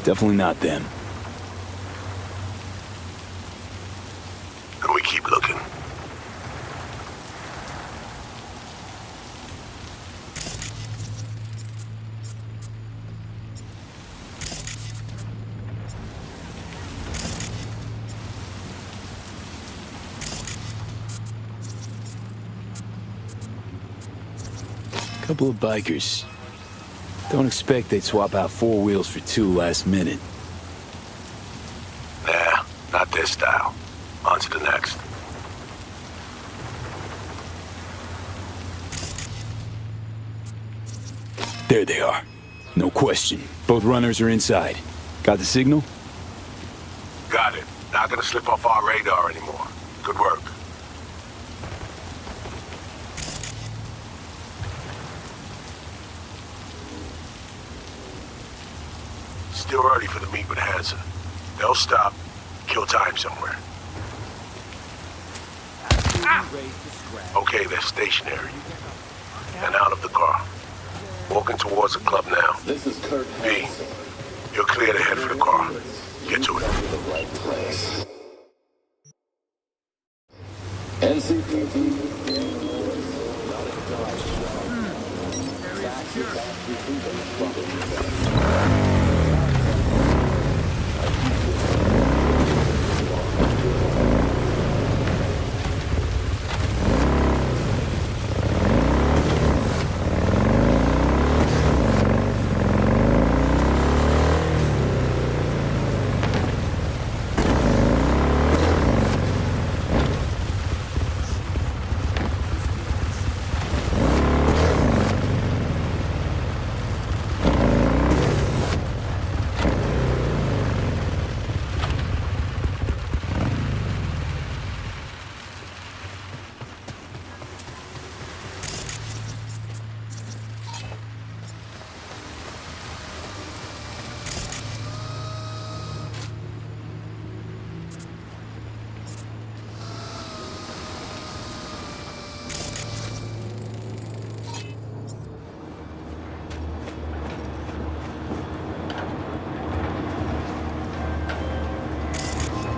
Definitely not them. And we keep looking. Couple of bikers. Don't expect they'd swap out 4 wheels for 2 last minute. Nah, not this style. On to the next. There they are. No question. Both runners are inside. Got the signal? Got it. Not gonna slip off our radar anymore. Good work. Still early for the meet with Hansen. They'll stop, kill time somewhere. Okay, they're stationary. And out of the car. Walking towards the club now. This is Kurt B, you're clear to head for the car. Get to it. The right place. NCPD.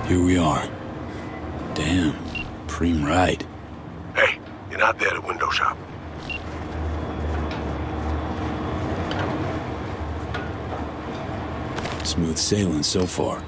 Here we are. Damn, preem ride. Hey, you're not there at the window shop. Smooth sailing so far.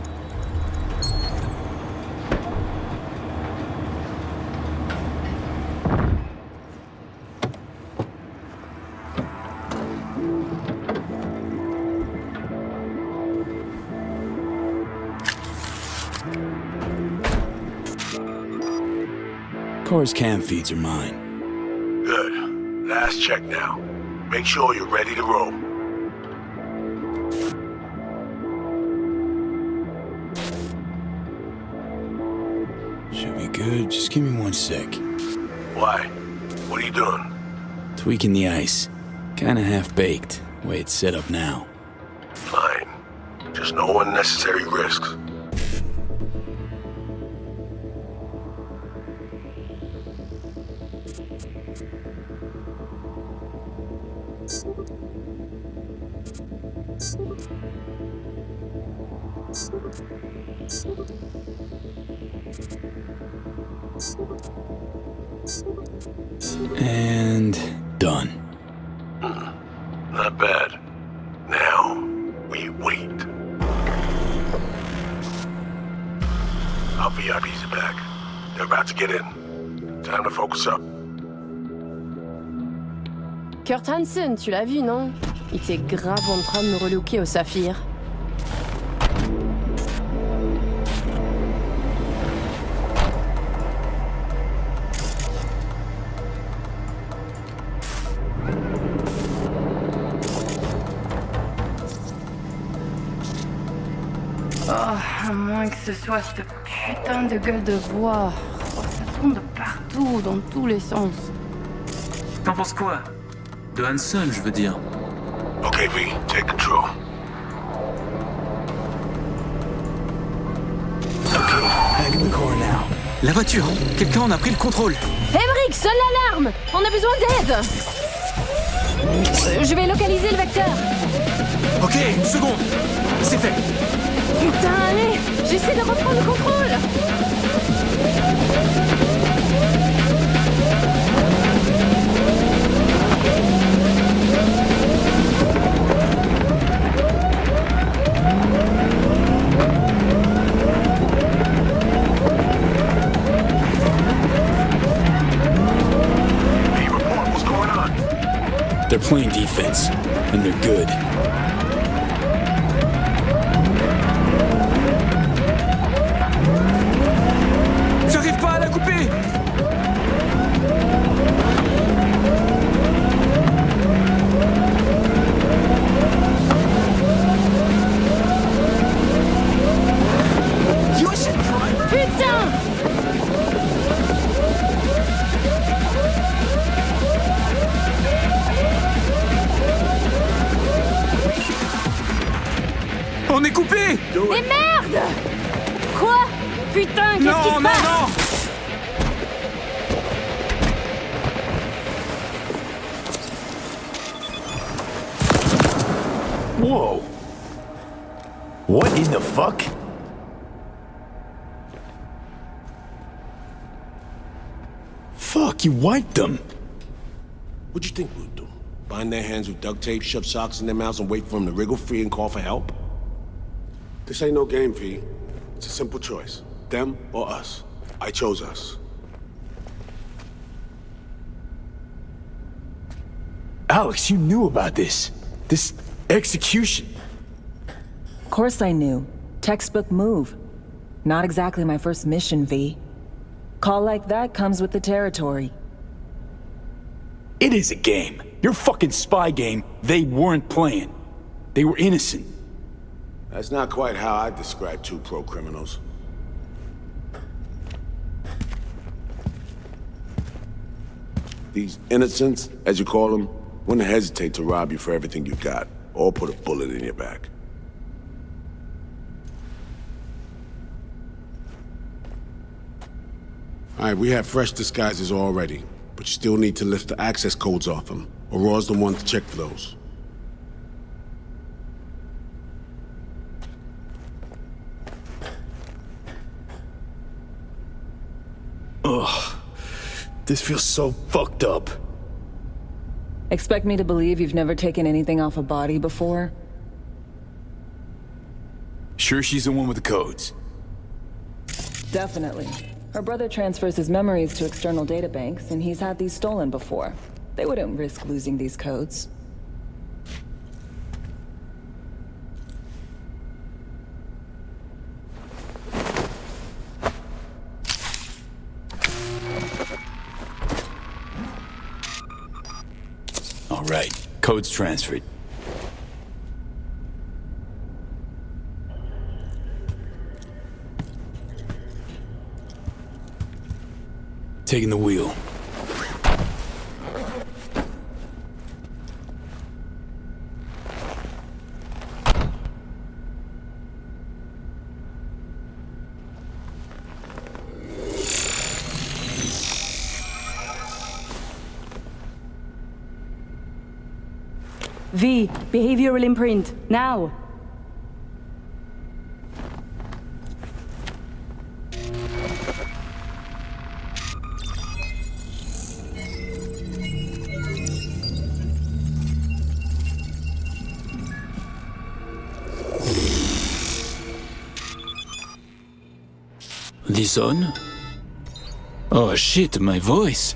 Car's cam feeds are mine. Good. Last check now. Make sure you're ready to roll. Should be good. Just give me 1 sec. Why? What are you doing? Tweaking the ice. Kinda half-baked, way it's set up now. Fine. Just no unnecessary risks. And done. Not bad. Now, we wait. Our VIPs are back. They're about to get in. Time to focus up. Kurt Hansen, tu l'as vu, non? Il était grave en train de me relooker au saphir. Oh, à moins que ce soit cette putain de gueule de bois. Oh, ça tombe de partout, dans tous les sens. T'en penses quoi? De Hansen, je veux dire. Okay, V, take control. Okay, back in the car now. La voiture! Quelqu'un en a pris le contrôle! Emmerich, sonne l'alarme! On a besoin d'aide! Je vais localiser le vecteur. Ok, 1 seconde! C'est fait! Putain, allez! J'essaie de reprendre le contrôle! They're playing defense, and they're good. J'arrive pas à la couper! Putain! On est coupé! Mais merde! Quoi? Putain, qu'est-ce qui se passe? Whoa! What in the fuck? Fuck, you wiped them! What'd you think we'd do? Bind their hands with duct tape, shove socks in their mouths, and wait for them to wriggle free and call for help? This ain't no game, V. It's a simple choice. Them or us. I chose us. Alex, you knew about this. This execution. Of course I knew. Textbook move. Not exactly my first mission, V. Call like that comes with the territory. It is a game. Your fucking spy game, they weren't playing. They were innocent. That's not quite how I describe 2 pro-criminals. These innocents, as you call them, wouldn't hesitate to rob you for everything you got, or put a bullet in your back. All right, we have fresh disguises already, but you still need to lift the access codes off them. Aurora's the one to check for those. This feels so fucked up. Expect me to believe you've never taken anything off a body before? Sure she's the one with the codes? Definitely. Her brother transfers his memories to external databanks, and he's had these stolen before. They wouldn't risk losing these codes. All right, codes transferred. Taking the wheel. V, behavioral imprint, now! This on? Oh shit, my voice.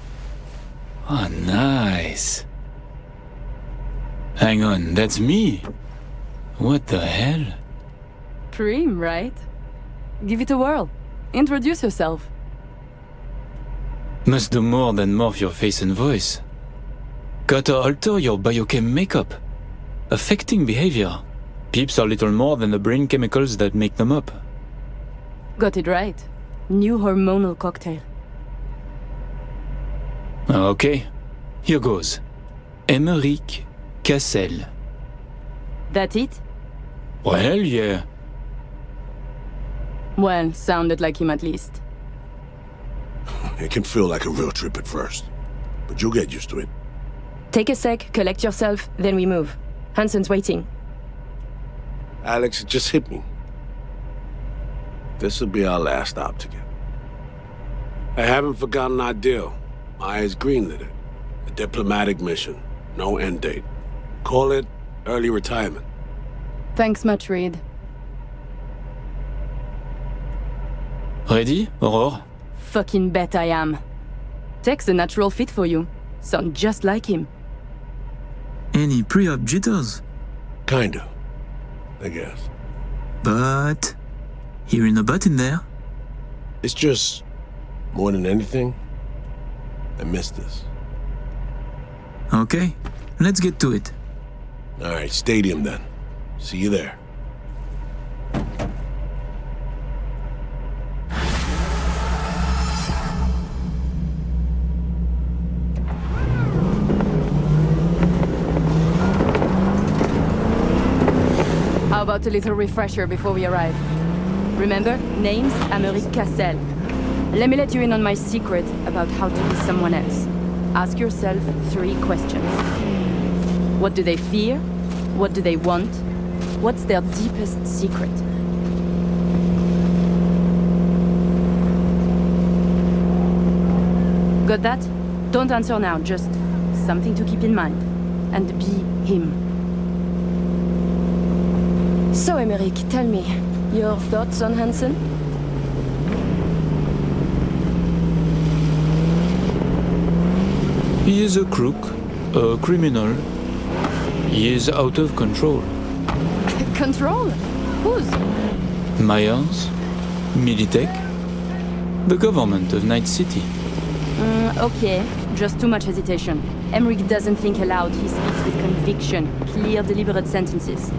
Oh, nice. Hang on, that's me. What the hell? Preem, right? Give it a whirl. Introduce yourself. Must do more than morph your face and voice. Gotta alter your biochem makeup. Affecting behavior. Peeps are little more than the brain chemicals that make them up. Got it right. New hormonal cocktail. Okay, here goes. Emmerich Cassel. That it? Well, yeah. Well, sounded like him at least. It can feel like a real trip at first, but you'll get used to it. Take a sec, collect yourself, then we move. Hansen's waiting. Alex, it just hit me. This will be our last stop together. I haven't forgotten our deal. Maya's greenlit it. A diplomatic mission. No end date. Call it early retirement. Thanks much, Reed. Ready, Aurore? Fucking bet I am. Tech's a natural fit for you. Sound just like him. Any pre-op jitters? Kinda, I guess. But... hearing a but in there. It's just, more than anything, I miss this. Okay, let's get to it. All right, stadium then. See you there. How about a little refresher before we arrive? Remember, name's Emmerich Cassel. Let me let you in on my secret about how to be someone else. Ask yourself 3 questions. What do they fear? What do they want? What's their deepest secret? Got that? Don't answer now, just something to keep in mind. And be him. So, Emmerich, tell me, your thoughts on Hansen? He is a crook, a criminal. He is out of control. Control? Whose? Myers, Militech, the government of Night City. Okay, just too much hesitation. Emmerich doesn't think aloud, he speaks with conviction, clear, deliberate sentences.